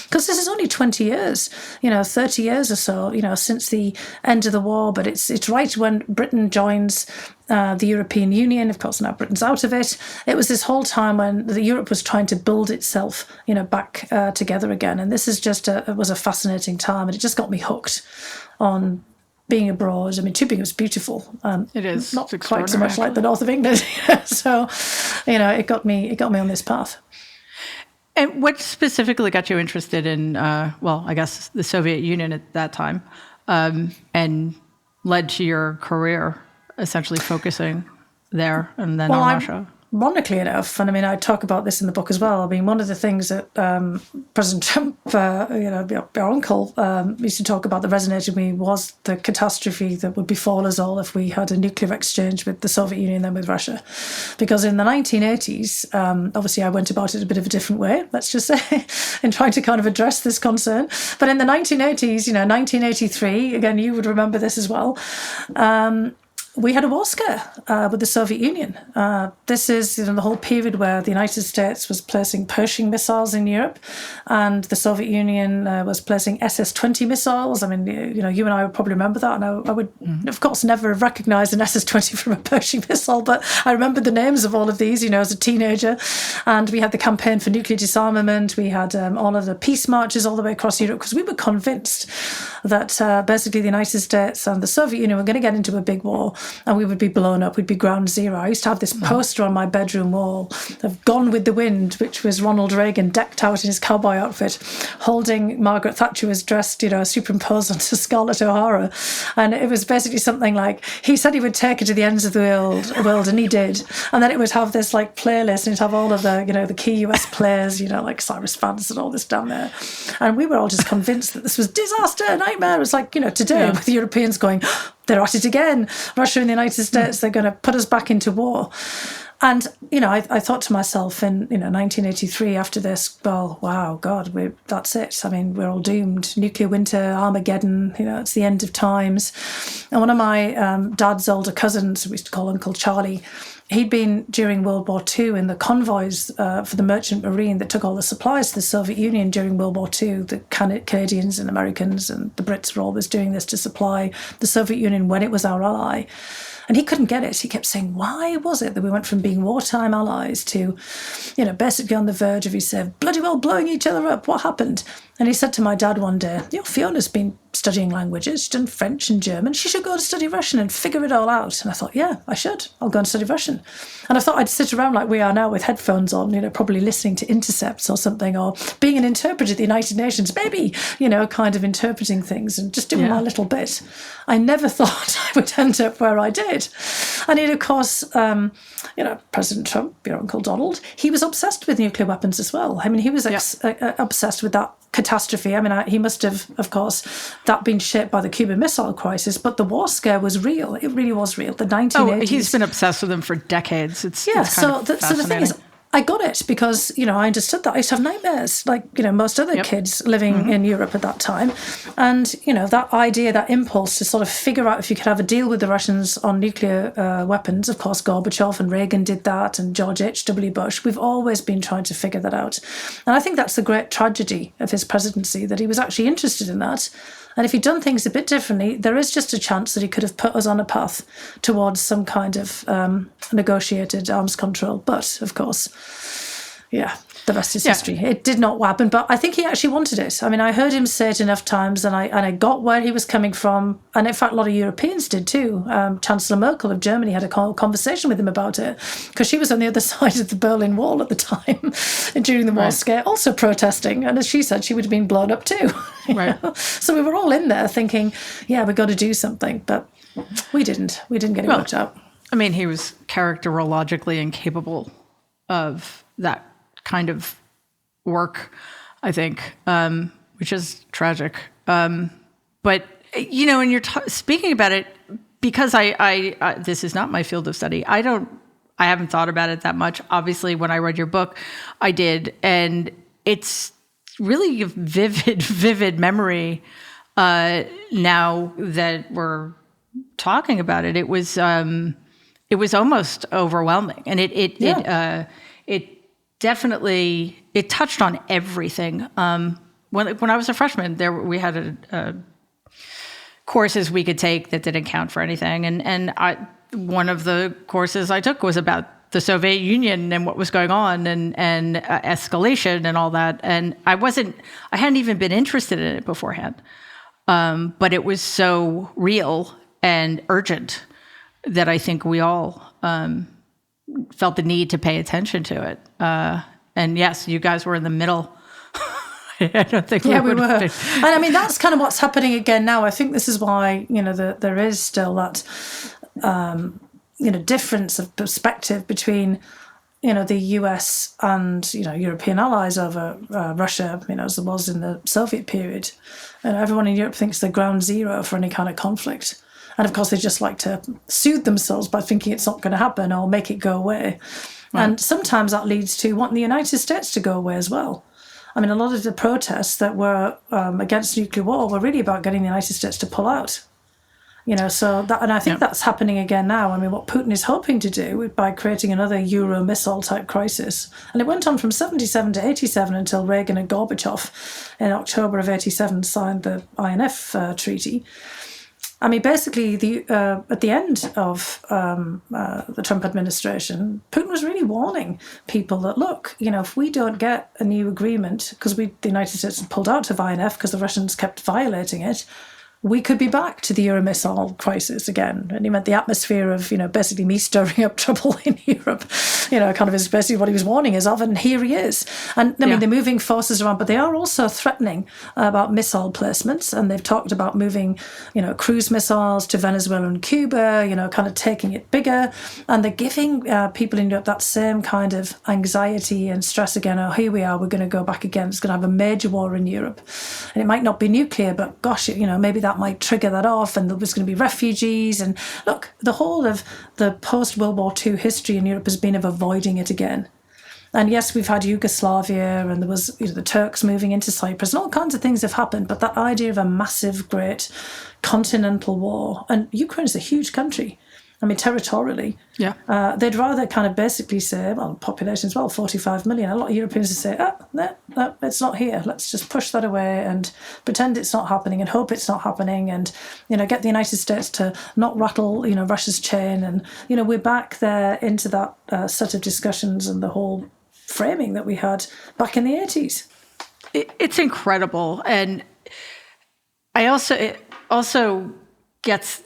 Because this is only 20 years, 30 years or so, since the end of the war. But it's right when Britain joins the European Union, of course, now Britain's out of it. It was this whole time when Europe was trying to build itself, back together again. And this is it was a fascinating time, and it just got me hooked on being abroad. I mean, Tübingen was beautiful. It is. Not quite so much like the north of England. So, it got me on this path. And what specifically got you interested in, I guess the Soviet Union at that time, and led to your career essentially focusing there and then on Russia? Ironically enough, and I mean, I talk about this in the book as well. I mean, one of the things that President Trump, our uncle, used to talk about that resonated with me was the catastrophe that would befall us all if we had a nuclear exchange with the Soviet Union and then with Russia. Because in the 1980s, obviously I went about it a bit of a different way, let's just say, in trying to kind of address this concern. But in the 1980s, 1983, again, you would remember this as well, we had a war scare with the Soviet Union. This is the whole period where the United States was placing Pershing missiles in Europe, and the Soviet Union was placing SS-20 missiles. I mean, you and I would probably remember that, and I would, of course, never have recognised an SS-20 from a Pershing missile, but I remember the names of all of these, as a teenager. And we had the campaign for nuclear disarmament. We had all of the peace marches all the way across Europe, because we were convinced that basically the United States and the Soviet Union were going to get into a big war, and we would be blown up. We'd be ground zero. I used to have this poster on my bedroom wall of Gone with the Wind, which was Ronald Reagan decked out in his cowboy outfit, holding Margaret Thatcher was dressed, superimposed onto Scarlett O'Hara. And it was basically something like, he said he would take her to the ends of the world, and he did. And then it would have this like playlist, and it'd have all of the, the key US players, like Cyrus Vance and all this down there. And we were all just convinced that this was disaster, nightmare. It was like, today with the Europeans going, they're at it again. Russia and the United States, they're going to put us back into war. And, I thought to myself in, 1983 after this, well, wow, God, that's it. I mean, we're all doomed. Nuclear winter, Armageddon, it's the end of times. And one of my dad's older cousins, we used to call Uncle Charlie, he'd been during World War II in the convoys for the Merchant Marine that took all the supplies to the Soviet Union during World War II. The Canadians and Americans and the Brits were always doing this to supply the Soviet Union when it was our ally. And he couldn't get it. He kept saying, why was it that we went from being wartime allies to, basically on the verge of, he said, bloody well blowing each other up? What happened? And he said to my dad one day, Fiona's been studying languages. She's done French and German. She should go and study Russian and figure it all out. And I thought, yeah, I should. I'll go and study Russian. And I thought I'd sit around like we are now with headphones on, probably listening to Intercepts or something, or being an interpreter at the United Nations, maybe, kind of interpreting things and just doing my little bit. I never thought I would end up where I did. And of course, President Trump, your Uncle Donald, he was obsessed with nuclear weapons as well. I mean, he was obsessed with that catastrophe. I mean, he must have, of course, that been shaped by the Cuban Missile Crisis, but the war scare was real. It really was real. The 1980s. Oh, he's been obsessed with them for decades. It's so the thing is, I got it because, I understood that. I used to have nightmares, like, most other kids living in Europe at that time. And, that idea, that impulse to sort of figure out if you could have a deal with the Russians on nuclear weapons. Of course, Gorbachev and Reagan did that, and George H.W. Bush. We've always been trying to figure that out. And I think that's the great tragedy of his presidency, that he was actually interested in that. And if he'd done things a bit differently, there is just a chance that he could have put us on a path towards some kind of negotiated arms control. But, of course, the rest is history. It did not happen, but I think he actually wanted it. I mean, I heard him say it enough times, and I got where he was coming from. And in fact, a lot of Europeans did too. Chancellor Merkel of Germany had a conversation with him about it, because she was on the other side of the Berlin Wall at the time during the war scare, also protesting. And as she said, she would have been blown up too. Right. So we were all in there thinking, we've got to do something. But we didn't. We didn't get it worked out. I mean, he was characterologically incapable of that kind of work, I think, which is tragic. But, when you're speaking about it, because I this is not my field of study, I haven't thought about it that much. Obviously, when I read your book, I did. And it's really a vivid memory now that we're talking about it. It was almost overwhelming. And it definitely, it touched on everything. When I was a freshman, we had courses we could take that didn't count for anything, and one of the courses I took was about the Soviet Union and what was going on and escalation and all that. And I hadn't even been interested in it beforehand. But it was so real and urgent that I think we all felt the need to pay attention to it. And yes, you guys were in the middle. I don't think we were. And I mean, that's kind of what's happening again now. I think this is why, there is still that, difference of perspective between, the US and, European allies over Russia, as there was in the Soviet period. And everyone in Europe thinks they're ground zero for any kind of conflict. And of course, they just like to soothe themselves by thinking it's not going to happen or make it go away. Right. And sometimes that leads to wanting the United States to go away as well. I mean, a lot of the protests that were against nuclear war were really about getting the United States to pull out. So that, and I think that's happening again now. I mean, what Putin is hoping to do by creating another Euro missile type crisis, and it went on from 77 to 87 until Reagan and Gorbachev in October of 87 signed the INF treaty. I mean, basically, at the end of the Trump administration, Putin was really warning people that, look, if we don't get a new agreement, because the United States had pulled out of INF because the Russians kept violating it, we could be back to the Euromissile crisis again. And he meant the atmosphere of, basically me stirring up trouble in Europe, kind of is basically what he was warning us of. And here he is. And I mean, they're moving forces around, but they are also threatening about missile placements. And they've talked about moving, cruise missiles to Venezuela and Cuba, kind of taking it bigger. And they're giving people in Europe that same kind of anxiety and stress again. Oh, here we are, we're going to go back again. It's going to have a major war in Europe. And it might not be nuclear, but gosh, maybe that might trigger that off, and there was going to be refugees. And look, the whole of the post-World War II history in Europe has been of avoiding it again. And yes, we've had Yugoslavia, and there was the Turks moving into Cyprus, and all kinds of things have happened. But that idea of a massive, great continental war, and Ukraine is a huge country. I mean, territorially, they'd rather kind of basically say, well, population as well, 45 million. A lot of Europeans would say, no, it's not here. Let's just push that away and pretend it's not happening and hope it's not happening, and get the United States to not rattle Russia's chain, and we're back there into that set of discussions and the whole framing that we had back in the 80s. It's incredible, and it also gets,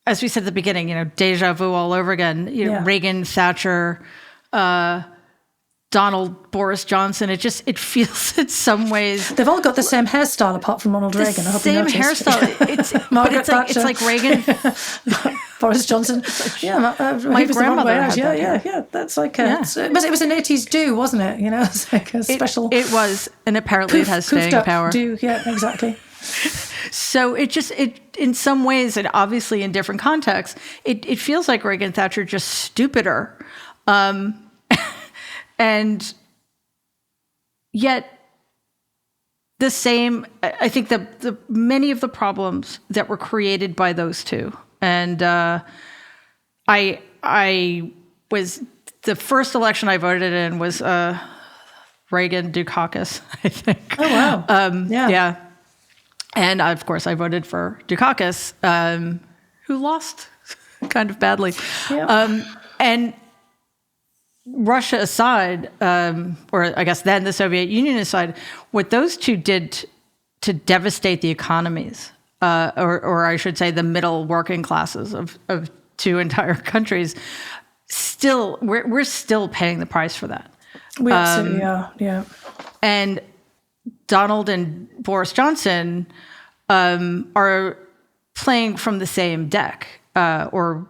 as we said at the beginning, deja vu all over again. Reagan, Thatcher, Donald, Boris Johnson. It feels in some ways they've all got the same hairstyle apart from Ronald Reagan. I hope same hairstyle. It's like Reagan, Boris Johnson. My grandmother. That's like but it was an 80s do, wasn't it? It's like a special. It was, and apparently it has staying power. Do exactly. So it in some ways, and obviously in different contexts, it feels like Reagan and Thatcher just stupider. And yet the same, I think the many of the problems that were created by those two. And I was, the first election I voted in was Reagan Dukakis, I think. Oh, wow. Yeah. And of course, I voted for Dukakis, who lost kind of badly. Yeah. And Russia aside, or I guess then the Soviet Union aside, what those two did to devastate the economies, or I should say the middle working classes of two entire countries, we're still paying the price for that. We absolutely are, yeah. And Donald and Boris Johnson are playing from the same deck, or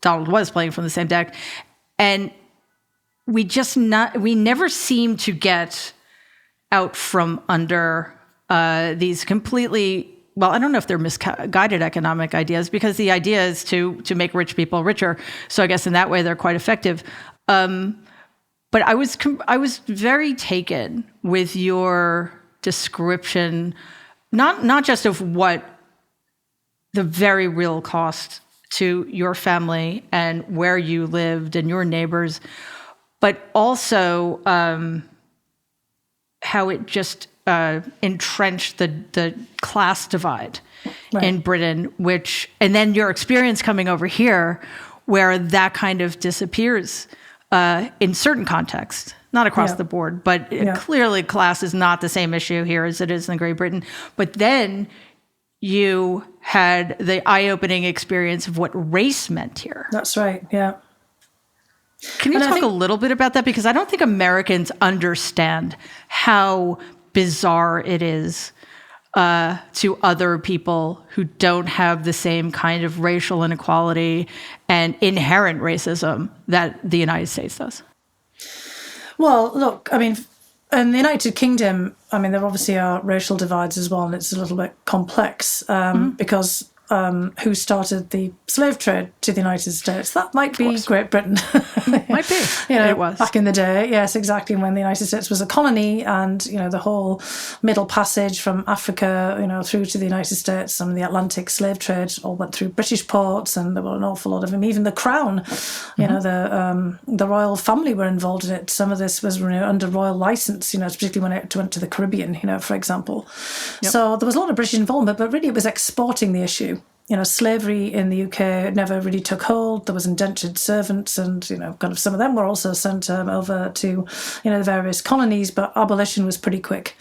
Donald was playing from the same deck, and we never seem to get out from under these completely, well, I don't know if they're misguided economic ideas, because the idea is to make rich people richer. So I guess in that way they're quite effective. But I was very taken with your description, not just of what the very real cost to your family and where you lived and your neighbors, but also how it just entrenched the class divide in Britain, and then your experience coming over here, where that kind of disappears in certain contexts, not across the board, but clearly class is not the same issue here as it is in Great Britain. But then you had the eye-opening experience of what race meant here. That's right, yeah. Can you talk a little bit about that? Because I don't think Americans understand how bizarre it is to other people who don't have the same kind of racial inequality and inherent racism that the United States does. Well, look, I mean, in the United Kingdom, I mean, there obviously are racial divides as well, and it's a little bit complex because who started the slave trade to the United States? That might be Great Britain. Might be. It was. Back in the day, yes, exactly, when the United States was a colony, and, the whole Middle Passage from Africa, through to the United States, and the Atlantic slave trade all went through British ports, and there were an awful lot of them. Even the Crown, the royal family were involved in it. Some of this was under royal license, particularly when it went to the Caribbean, for example. Yep. So there was a lot of British involvement, but really it was exporting the issue. Slavery in the UK never really took hold. There was indentured servants, and kind of some of them were also sent over to the various colonies. But abolition was pretty quick,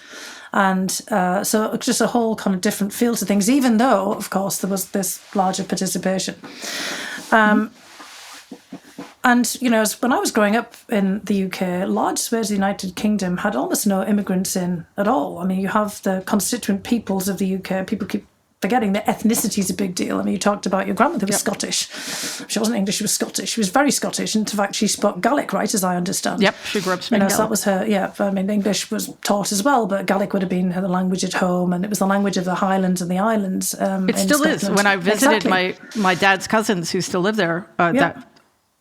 and so just a whole kind of different feel to things. Even though, of course, there was this larger participation. And when I was growing up in the UK, large swathes of the United Kingdom had almost no immigrants in at all. I mean, you have the constituent peoples of the UK. People keep forgetting that ethnicity is a big deal. I mean, you talked about your grandmother was Scottish. She wasn't English, she was Scottish. She was very Scottish. In fact, she spoke Gaelic, right, as I understand. Yep, she grew up speaking Gaelic. So that was her, I mean, English was taught as well, but Gaelic would have been her language at home, and it was the language of the Highlands and the Islands. It still Scotland. is. When I visited my dad's cousins who still live there,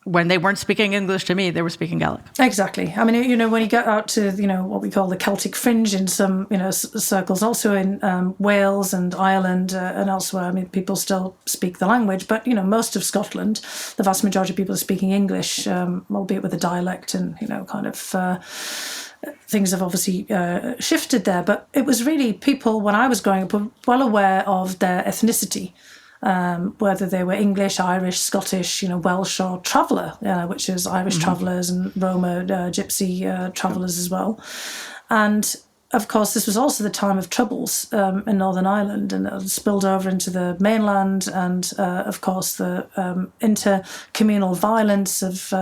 when they weren't speaking English to me, they were speaking Gaelic. Exactly. I mean, when you get out to, what we call the Celtic fringe in some, circles, also in Wales and Ireland and elsewhere, I mean, people still speak the language. But, most of Scotland, the vast majority of people are speaking English, albeit with a dialect, and, kind of things have obviously shifted there. But it was really people, when I was growing up, were well aware of their ethnicity. Whether they were English, Irish, Scottish, Welsh, or traveller, which is Irish travellers and Roma gypsy travellers as well. And of course, this was also the time of troubles in Northern Ireland, and it spilled over into the mainland, and of course the intercommunal violence of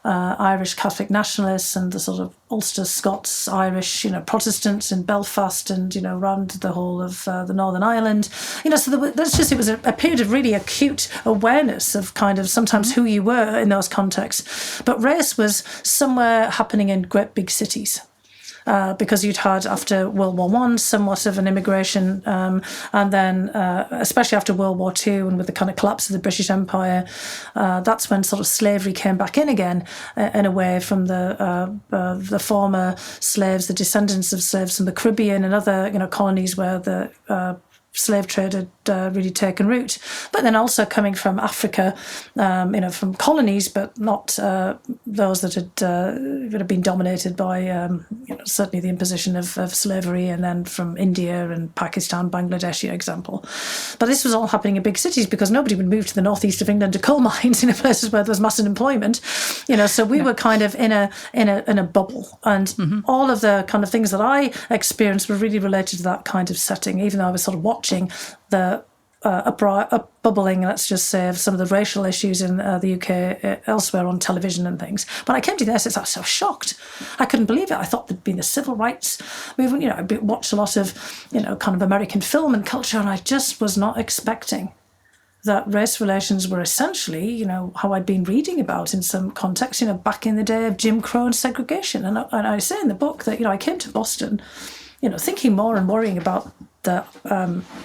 Irish Catholic nationalists and the sort of Ulster Scots, Irish, Protestants in Belfast and, around the whole of the Northern Ireland. So it was a period of really acute awareness of kind of sometimes who you were in those contexts. But race was somewhere happening in great big cities. Because you'd had, after World War I, somewhat of an immigration, and then especially after World War II and with the kind of collapse of the British Empire, that's when sort of slavery came back in again, in a way, from the former slaves, the descendants of slaves from the Caribbean and other colonies where the slave trade had really taken root, but then also coming from Africa, from colonies, but not those that had been dominated by certainly the imposition of slavery, and then from India and Pakistan, Bangladesh, example. But this was all happening in big cities because nobody would move to the northeast of England to coal mines in places where there was mass unemployment, So we were kind of in a bubble, and all of the kind of things that I experienced were really related to that kind of setting, even though I was sort of watching the upbubbling, let's just say, of some of the racial issues in the UK elsewhere on television and things. When I came to the Essex, I was so shocked. I couldn't believe it. I thought there'd been the civil rights movement. I watched a lot of, kind of American film and culture, and I just was not expecting that race relations were essentially, how I'd been reading about in some context, back in the day of Jim Crow and segregation. And I say in the book that, I came to Boston, thinking more and worrying about the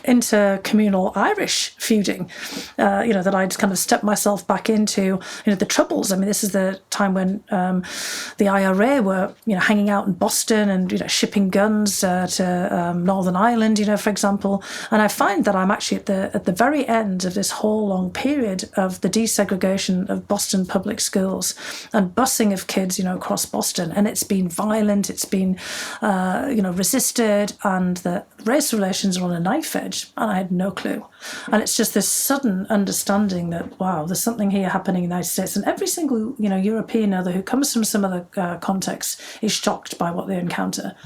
intercommunal Irish feuding, that I'd kind of stepped myself back into, the Troubles. I mean, this is the time when the IRA were, hanging out in Boston and, shipping guns to Northern Ireland, for example. And I find that I'm actually at the very end of this whole long period of the desegregation of Boston public schools and busing of kids, across Boston. And it's been violent, it's been, resisted, and the race relations relations are on a knife edge, and I had no clue. And it's just this sudden understanding that, wow, there's something here happening in the United States, and every single European other who comes from some other context is shocked by what they encounter.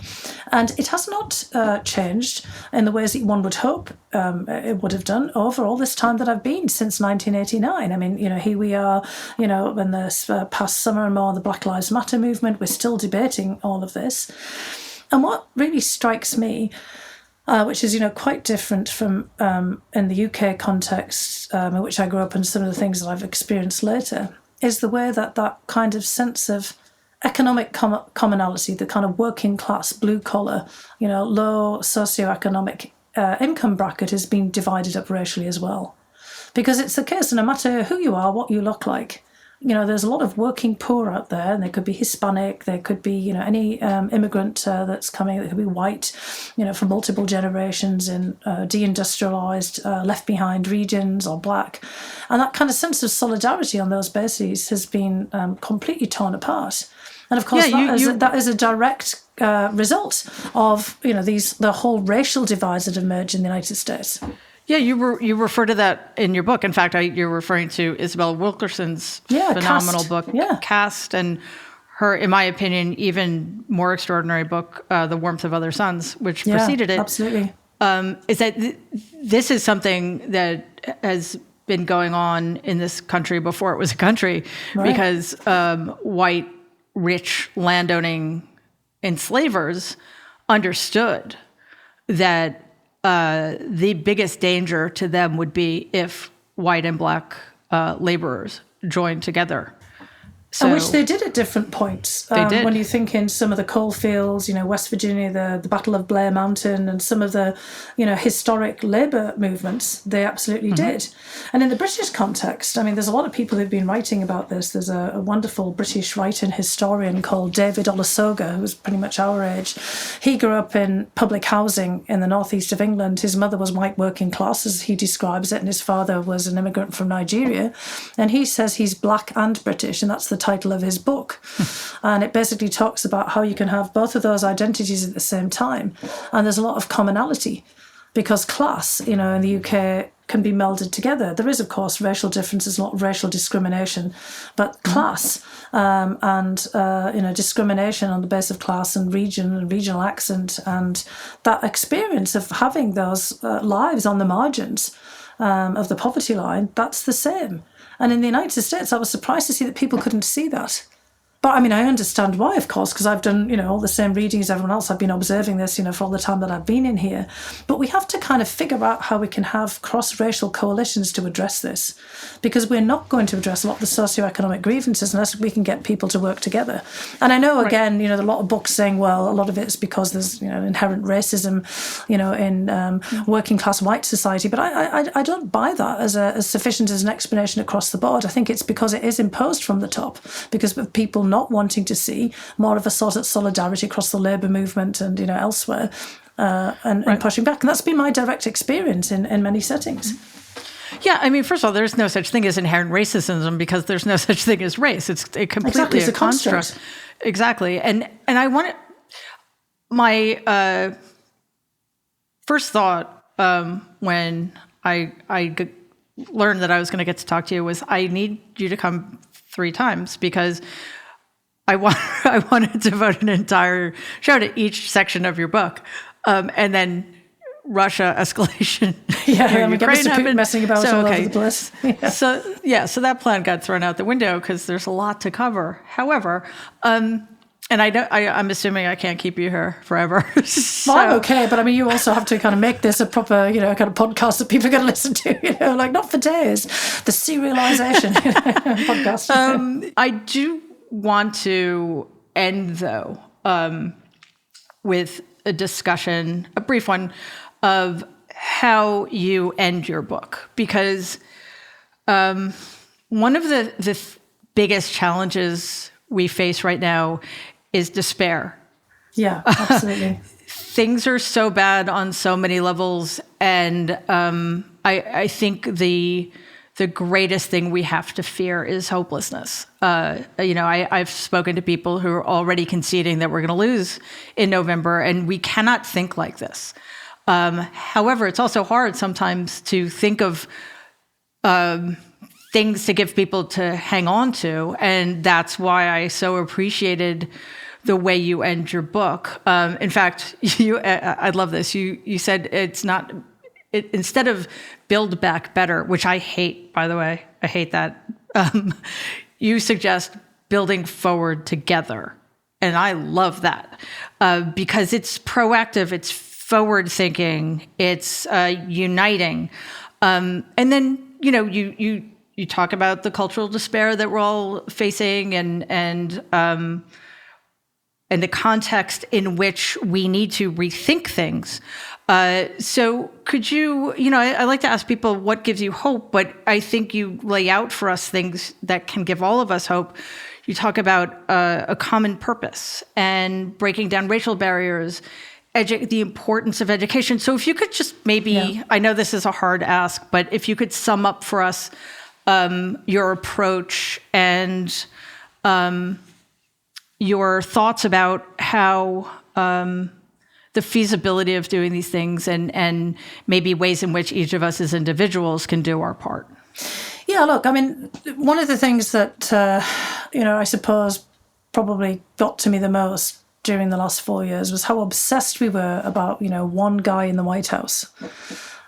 And it has not changed in the ways that one would hope it would have done over all this time that I've been since 1989. I mean, here we are, in this past summer and more, the Black Lives Matter movement, we're still debating all of this. And what really strikes me, which is, quite different from in the UK context in which I grew up and some of the things that I've experienced later, is the way that kind of sense of economic commonality, the kind of working class, blue collar, low socioeconomic income bracket has been divided up racially as well. Because it's the case, no matter who you are, what you look like, there's a lot of working poor out there, and they could be Hispanic, there could be, any immigrant that's coming, that could be white, for multiple generations in de-industrialized, left behind regions, or black. And that kind of sense of solidarity on those bases has been completely torn apart. And of course, that is a direct result of, the whole racial divides that emerged in the United States. Yeah, you refer to that in your book. In fact, you're referring to Isabel Wilkerson's phenomenal book, Caste, and her, in my opinion, even more extraordinary book, The Warmth of Other Suns, which preceded it. Absolutely. Is that this is something that has been going on in this country before it was a country, because white, rich, landowning enslavers understood that the biggest danger to them would be if white and black laborers joined together. And which they did at different points. They did. When you think in some of the coal fields, West Virginia, the Battle of Blair Mountain, and some of the, historic labour movements, they absolutely did. And in the British context, I mean, there's a lot of people who've been writing about this. There's a wonderful British writer and historian called David Olusoga, who's pretty much our age. He grew up in public housing in the northeast of England. His mother was white working class, as he describes it, and his father was an immigrant from Nigeria. And he says he's black and British, and that's the title of his book. And it basically talks about how you can have both of those identities at the same time. And there's a lot of commonality, because class, in the UK can be melded together. There is, of course, racial differences, a lot of racial discrimination, but class and discrimination on the basis of class and region and regional accent, and that experience of having those lives on the margins of the poverty line, that's the same. And in the United States, I was surprised to see that people couldn't see that. But I mean, I understand why, of course, because I've done, all the same reading as everyone else. I've been observing this, for all the time that I've been in here. But we have to kind of figure out how we can have cross-racial coalitions to address this, because we're not going to address a lot of the socioeconomic grievances unless we can get people to work together. And I know, again, there's a lot of books saying, well, a lot of it's because there's, inherent racism, in working-class white society. But I don't buy that as sufficient as an explanation across the board. I think it's because it is imposed from the top, because of people not wanting to see more of a sort of solidarity across the labour movement and elsewhere, and pushing back. And that's been my direct experience in many settings. Yeah, I mean, first of all, there's no such thing as inherent racism, because there's no such thing as race. It's completely a construct. Exactly. And I want to, my first thought when I learned that I was going to get to talk to you was, I need you to come 3 times, because I wanted to devote an entire show to each section of your book, and then Russia escalation. Yeah, we get Mr. Putin messing about all over the place. Yeah. So that plan got thrown out the window, because there's a lot to cover. However, and I'm assuming I can't keep you here forever. Well, I'm okay, but I mean, you also have to kind of make this a proper, kind of podcast that people are going to listen to. Like not for days. The serialization podcast. I do want to end, though, with a discussion, a brief one, of how you end your book, because one of the biggest challenges we face right now is despair. Yeah, absolutely. Things are so bad on so many levels, and I think the greatest thing we have to fear is hopelessness. I've spoken to people who are already conceding that we're going to lose in November, and we cannot think like this. However, it's also hard sometimes to think of things to give people to hang on to. And that's why I so appreciated the way you end your book. In fact, I love this. You said instead of build back better, which I hate, by the way, I hate that. You suggest building forward together. And I love that because it's proactive, it's forward thinking, it's uniting. And then, you talk about the cultural despair that we're all facing and the context in which we need to rethink things. So could you, I like to ask people what gives you hope, but I think you lay out for us things that can give all of us hope. You talk about a common purpose and breaking down racial barriers, the importance of education. So if you could just maybe, I know this is a hard ask, but if you could sum up for us your approach and your thoughts about how the feasibility of doing these things and maybe ways in which each of us as individuals can do our part. Yeah, look, I mean, one of the things that, I suppose probably got to me the most during the last 4 years was how obsessed we were about, one guy in the White House.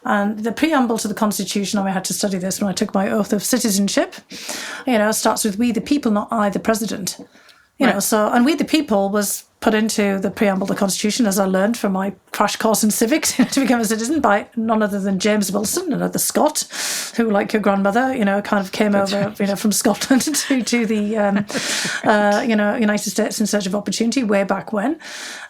And the preamble to the Constitution, I had to study this when I took my oath of citizenship, starts with we the people, not I the president. And we the people was put into the preamble of the Constitution, as I learned from my crash course in civics to become a citizen, by none other than James Wilson, another Scot, who, like your grandmother, kind of came over, from Scotland to the, United States in search of opportunity way back when.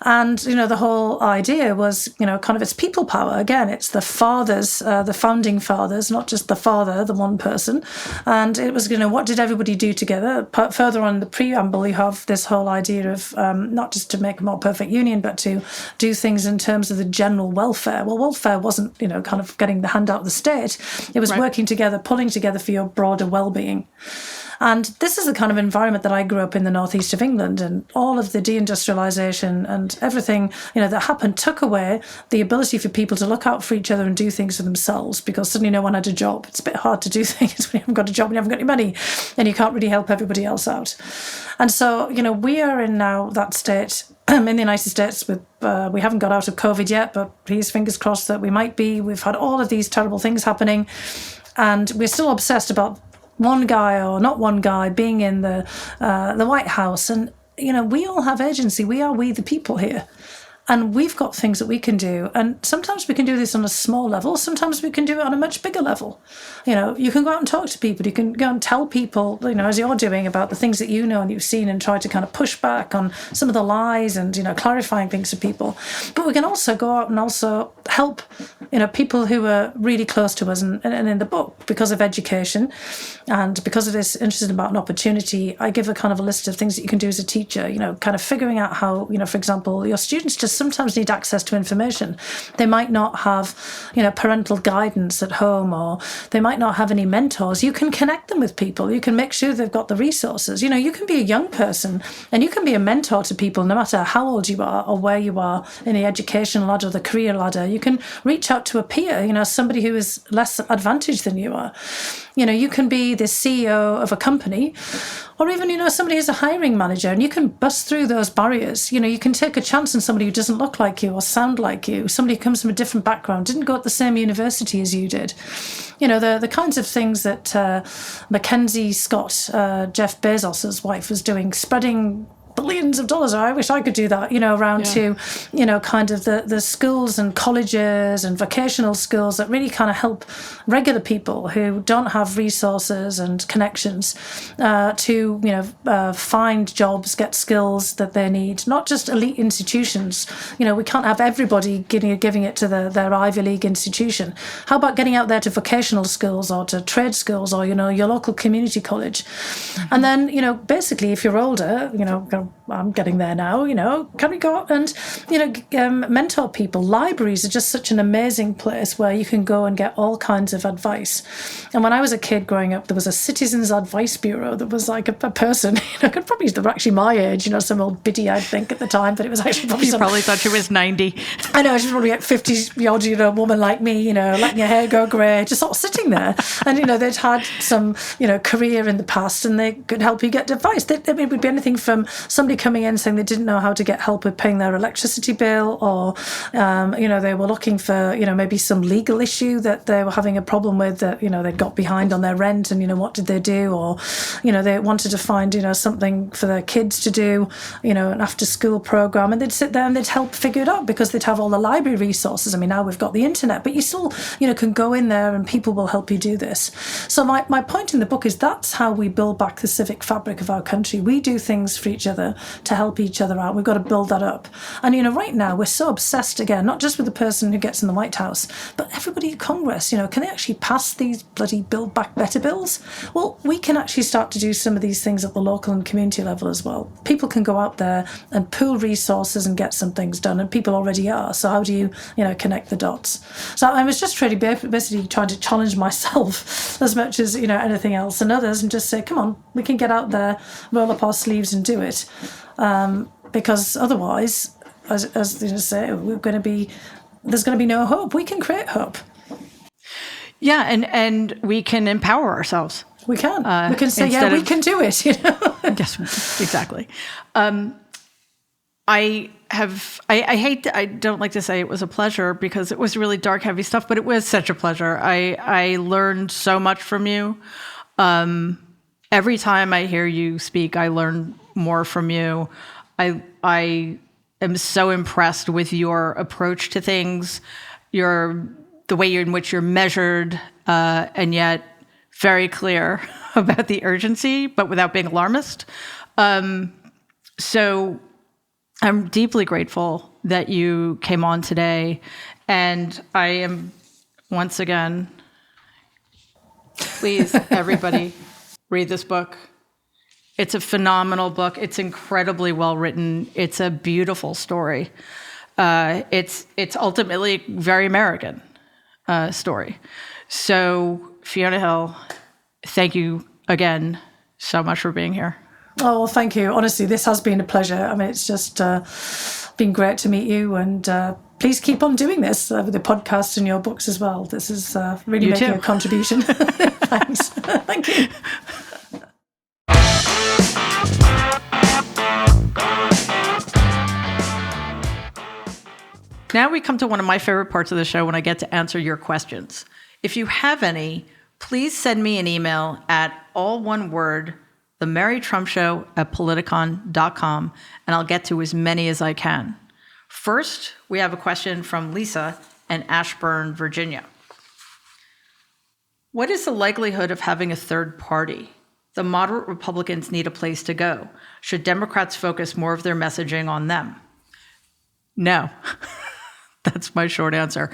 And, the whole idea was, kind of it's people power. Again, it's the fathers, the founding fathers, not just the father, the one person. And it was, what did everybody do together? Further on in the preamble, you have this whole idea of not just to make a more perfect union, but to do things in terms of the general welfare. Well, welfare wasn't, kind of getting the hand out of the state. It was working together, pulling together for your broader well-being. And this is the kind of environment that I grew up in the northeast of England, and all of the de-industrialization and everything, that happened took away the ability for people to look out for each other and do things for themselves, because suddenly no one had a job. It's a bit hard to do things when you haven't got a job and you haven't got any money, and you can't really help everybody else out. And so, we are in now that state in the United States with, we haven't got out of COVID yet, but please, fingers crossed that we might be. We've had all of these terrible things happening, and we're still obsessed about one guy or not one guy being in the White House. And, we all have agency. We the people here. And we've got things that we can do. And sometimes we can do this on a small level. Sometimes we can do it on a much bigger level. You can go out and talk to people. You can go and tell people, as you're doing, about the things that you know and you've seen, and try to kind of push back on some of the lies and, clarifying things to people. But we can also go out and also help, people who are really close to us. And in the book, because of education and because of this interested about an opportunity, I give a kind of a list of things that you can do as a teacher, kind of figuring out how, for example, your students just sometimes need access to information. They might not have, parental guidance at home, or they might not have any mentors. You can connect them with people. You can make sure they've got the resources. You can be a young person and you can be a mentor to people no matter how old you are or where you are in the education ladder, the career ladder. You can reach out to a peer, somebody who is less advantaged than you are. You can be the CEO of a company, or even, somebody who's a hiring manager, and you can bust through those barriers. You can take a chance on somebody who doesn't look like you or sound like you, somebody who comes from a different background, didn't go to the same university as you did. The kinds of things that Mackenzie Scott, Jeff Bezos's wife, was doing, spreading billions of dollars. I wish I could do that, around to, kind of the schools and colleges and vocational schools that really kind of help regular people who don't have resources and connections to, find jobs, get skills that they need, not just elite institutions. We can't have everybody giving it to their Ivy League institution. How about getting out there to vocational schools or to trade schools or, your local community college? And then, basically, if you're older, I'm getting there now, can we go and, mentor people? Libraries are just such an amazing place where you can go and get all kinds of advice. And when I was a kid growing up, there was a Citizens Advice Bureau that was like a person, could probably, they were actually my age, some old biddy, I'd think at the time, but it was actually probably You probably thought she was 90. I know, she's probably a 50-year-old, woman like me, letting your hair go grey, just sort of sitting there. And, they'd had some, career in the past and they could help you get advice. It would be anything from somebody coming in saying they didn't know how to get help with paying their electricity bill, or, they were looking for, maybe some legal issue that they were having a problem with, that, they'd got behind on their rent and, what did they do? Or, they wanted to find, something for their kids to do, an after-school program, and they'd sit there and they'd help figure it out because they'd have all the library resources. I mean, now we've got the internet, but you still, can go in there and people will help you do this. So my point in the book is that's how we build back the civic fabric of our country. We do things for each other to help each other out. We've got to build that up. And, right now we're so obsessed, again, not just with the person who gets in the White House, but everybody in Congress, can they actually pass these bloody Build Back Better bills? Well, we can actually start to do some of these things at the local and community level as well. People can go out there and pool resources and get some things done, and people already are. So how do you, connect the dots? So I was just basically trying to challenge myself as much as, anything else, and others, and just say, come on, we can get out there, roll up our sleeves and do it. Because otherwise, as they just say, there's going to be no hope. We can create hope. Yeah, and we can empower ourselves. We can. We can say, we can do it. Yes, exactly. I don't like to say it was a pleasure because it was really dark, heavy stuff, but it was such a pleasure. I learned so much from you. Every time I hear you speak, I learn more from you. I am so impressed with your approach to things, the way in which you're measured, and yet very clear about the urgency, but without being alarmist. So I'm deeply grateful that you came on today. And I am, once again, please, everybody, read this book. It's a phenomenal book. It's incredibly well written. It's a beautiful story. It's ultimately a very American story. So, Fiona Hill, thank you again so much for being here. Oh, well, thank you. Honestly, this has been a pleasure. I mean, it's just been great to meet you, and please keep on doing this with the podcast and your books as well. This is really making a contribution. Thanks. Thank you. Now we come to one of my favorite parts of the show when I get to answer your questions. If you have any, please send me an email at all one word, themarytrumpshow@politicon.com, and I'll get to as many as I can. First, we have a question from Lisa in Ashburn, Virginia. What is the likelihood of having a third party? The moderate Republicans need a place to go. Should Democrats focus more of their messaging on them? No. That's my short answer.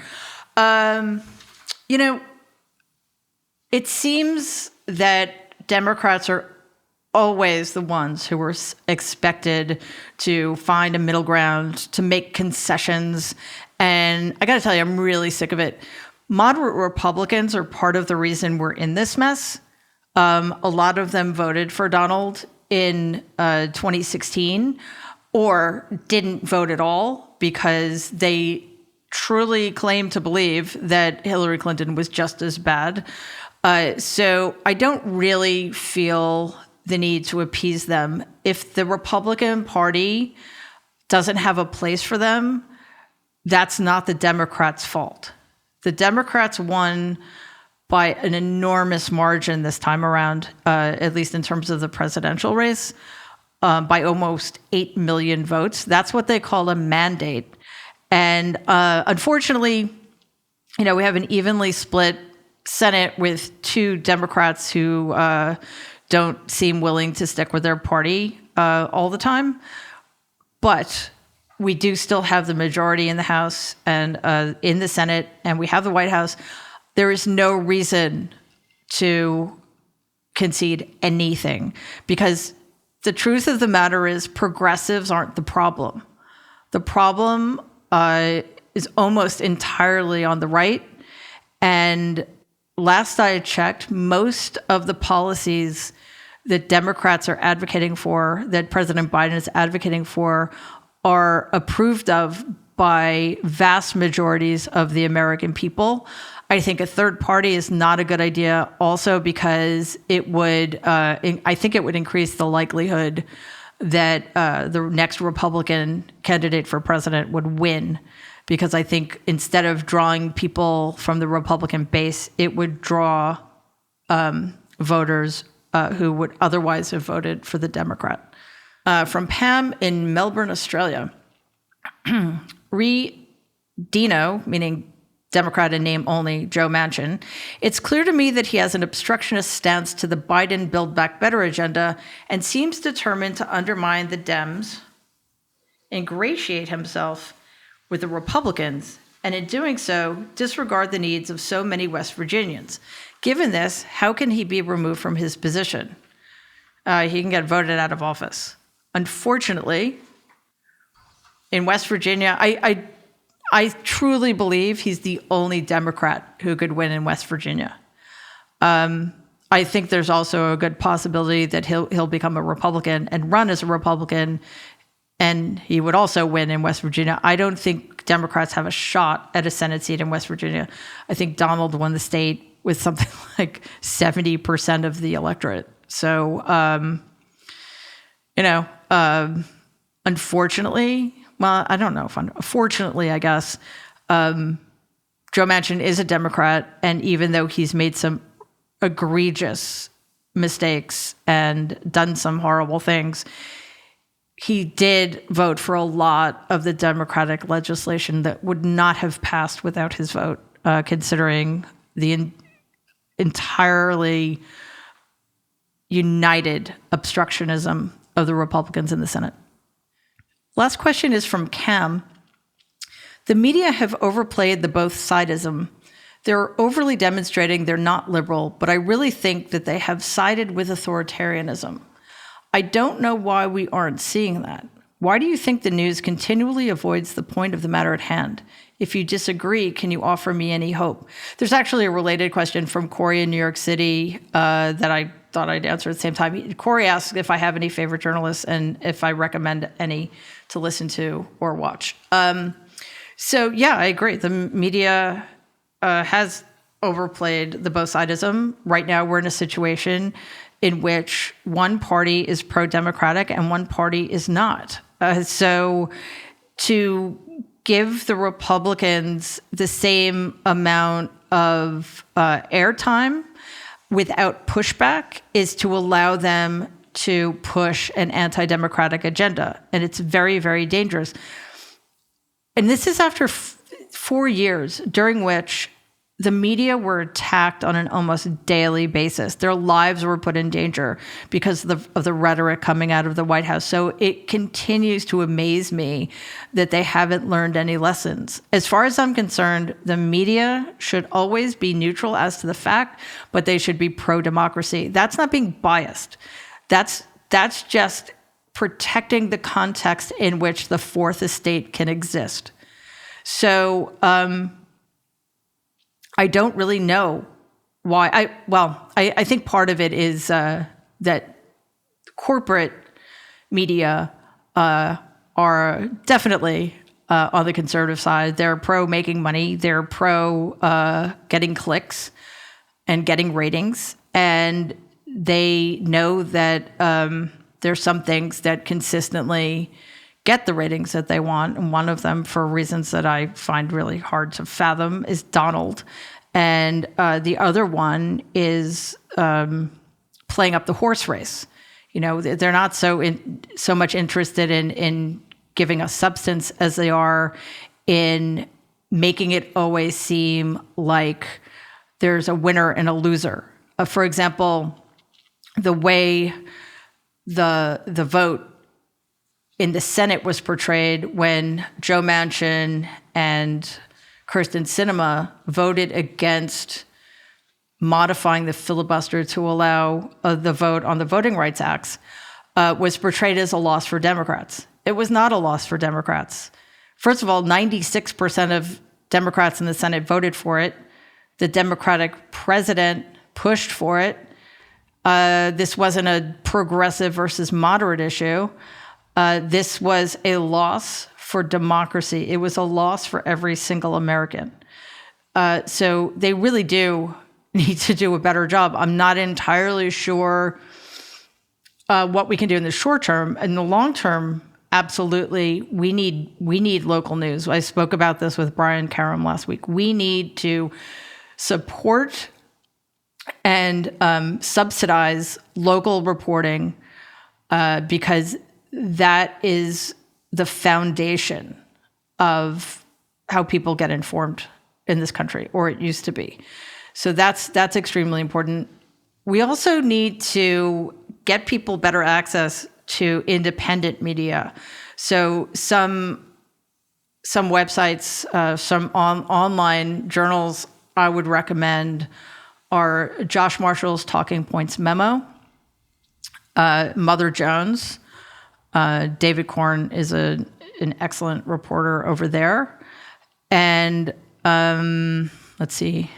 It seems that Democrats are always the ones who were expected to find a middle ground, to make concessions. And I got to tell you, I'm really sick of it. Moderate Republicans are part of the reason we're in this mess. A lot of them voted for Donald in 2016 or didn't vote at all because they truly claim to believe that Hillary Clinton was just as bad. So I don't really feel the need to appease them. If the Republican Party doesn't have a place for them, that's not the Democrats' fault. The Democrats won by an enormous margin this time around, at least in terms of the presidential race, by almost 8 million votes. That's what they call a mandate. And unfortunately, we have an evenly split Senate with 2 Democrats who don't seem willing to stick with their party all the time. But we do still have the majority in the House and in the Senate, and we have the White House. There is no reason to concede anything because the truth of the matter is progressives aren't the problem. The problem is almost entirely on the right. And last I checked, most of the policies that Democrats are advocating for, that President Biden is advocating for, are approved of by vast majorities of the American people. I think a third party is not a good idea also because it would, I think it would increase the likelihood that the next Republican candidate for president would win. Because I think instead of drawing people from the Republican base, it would draw voters who would otherwise have voted for the Democrat. From Pam in Melbourne, Australia. Dino, meaning Democrat in name only, Joe Manchin, it's clear to me that he has an obstructionist stance to the Biden Build Back Better agenda and seems determined to undermine the Dems, ingratiate himself with the Republicans, and in doing so, disregard the needs of so many West Virginians. Given this, how can he be removed from his position? He can get voted out of office. Unfortunately, in West Virginia, I truly believe he's the only Democrat who could win in West Virginia. I think there's also a good possibility that he'll become a Republican and run as a Republican, and he would also win in West Virginia. I don't think Democrats have a shot at a Senate seat in West Virginia. I think Donald won the state with something like 70% of the electorate. So, unfortunately, well, I don't know if fortunately, I guess, Joe Manchin is a Democrat, and even though he's made some egregious mistakes and done some horrible things, he did vote for a lot of the Democratic legislation that would not have passed without his vote, considering the entirely united obstructionism of the Republicans in the Senate. Last question is from Cam. The media have overplayed the both sidism. They're overly demonstrating they're not liberal, but I really think that they have sided with authoritarianism. I don't know why we aren't seeing that. Why do you think the news continually avoids the point of the matter at hand? If you disagree, can you offer me any hope? There's actually a related question from Corey in New York City that I thought I'd answer at the same time. Corey asked if I have any favorite journalists and if I recommend any to listen to or watch. So yeah, I agree. The media has overplayed the both-sidism. Right now, we're in a situation in which one party is pro-democratic and one party is not. So to give the Republicans the same amount of airtime without pushback is to allow them to push an anti-democratic agenda. And it's very, very dangerous. And this is after 4 years during which the media were attacked on an almost daily basis. Their lives were put in danger because of the rhetoric coming out of the White House. So it continues to amaze me that they haven't learned any lessons. As far as I'm concerned, the media should always be neutral as to the fact, but they should be pro-democracy. That's not being biased. That's just protecting the context in which the fourth estate can exist. So, I don't really know why. I think part of it is that corporate media are definitely on the conservative side. They're pro making money. They're pro getting clicks and getting ratings. And they know that there's some things that consistently get the ratings that they want. And one of them, for reasons that I find really hard to fathom, is Donald. And the other one is playing up the horse race. You know, they're not so much interested in giving us substance as they are in making it always seem like there's a winner and a loser. For example, the way the vote in the Senate was portrayed when Joe Manchin and Kyrsten Sinema voted against modifying the filibuster to allow the vote on the Voting Rights Acts. was portrayed as a loss for Democrats. It was not a loss for Democrats. First of all, 96% of Democrats in the Senate voted for it. The Democratic president pushed for it. This wasn't a progressive versus moderate issue. This was a loss for democracy. It was a loss for every single American. So they really do need to do a better job. I'm not entirely sure what we can do in the short term. In the long term, absolutely, we need local news. I spoke about this with Brian Karam last week. We need to support and subsidize local reporting because that is the foundation of how people get informed in this country, or it used to be. So that's extremely important. We also need to get people better access to independent media. So some websites, some online journals I would recommend are Josh Marshall's Talking Points Memo, Mother Jones. David Korn is an excellent reporter over there. And let's see,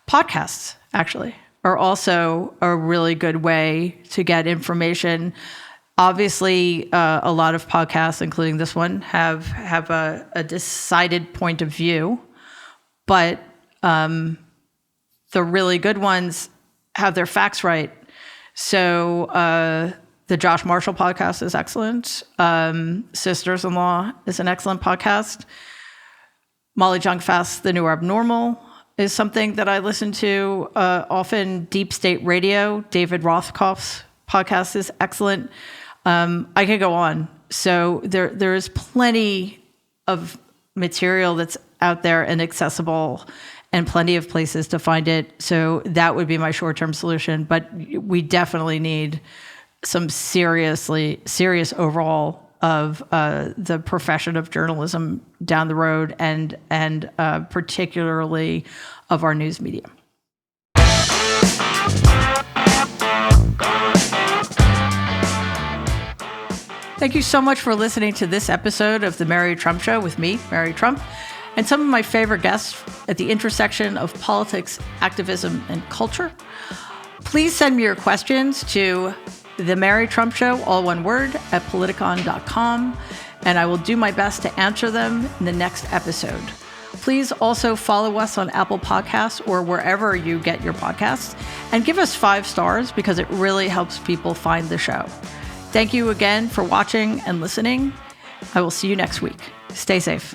podcasts actually are also a really good way to get information. Obviously, a lot of podcasts, including this one, have a decided point of view, but the really good ones have their facts right. So the Josh Marshall podcast is excellent. Sisters-in-Law is an excellent podcast. Molly Jong-Fast's The New Abnormal is something that I listen to often. Deep State Radio, David Rothkopf's podcast is excellent. I could go on. So there is plenty of material that's out there and accessible, and plenty of places to find it. So that would be my short-term solution. But we definitely need some serious overhaul of the profession of journalism down the road, and particularly of our news media. Thank you so much for listening to this episode of The Mary Trump Show with me, Mary Trump, and some of my favorite guests at the intersection of politics, activism, and culture. Please send me your questions to The Mary Trump Show, all one word, at politicon.com, and I will do my best to answer them in the next episode. Please also follow us on Apple Podcasts or wherever you get your podcasts, and give us 5 stars because it really helps people find the show. Thank you again for watching and listening. I will see you next week. Stay safe.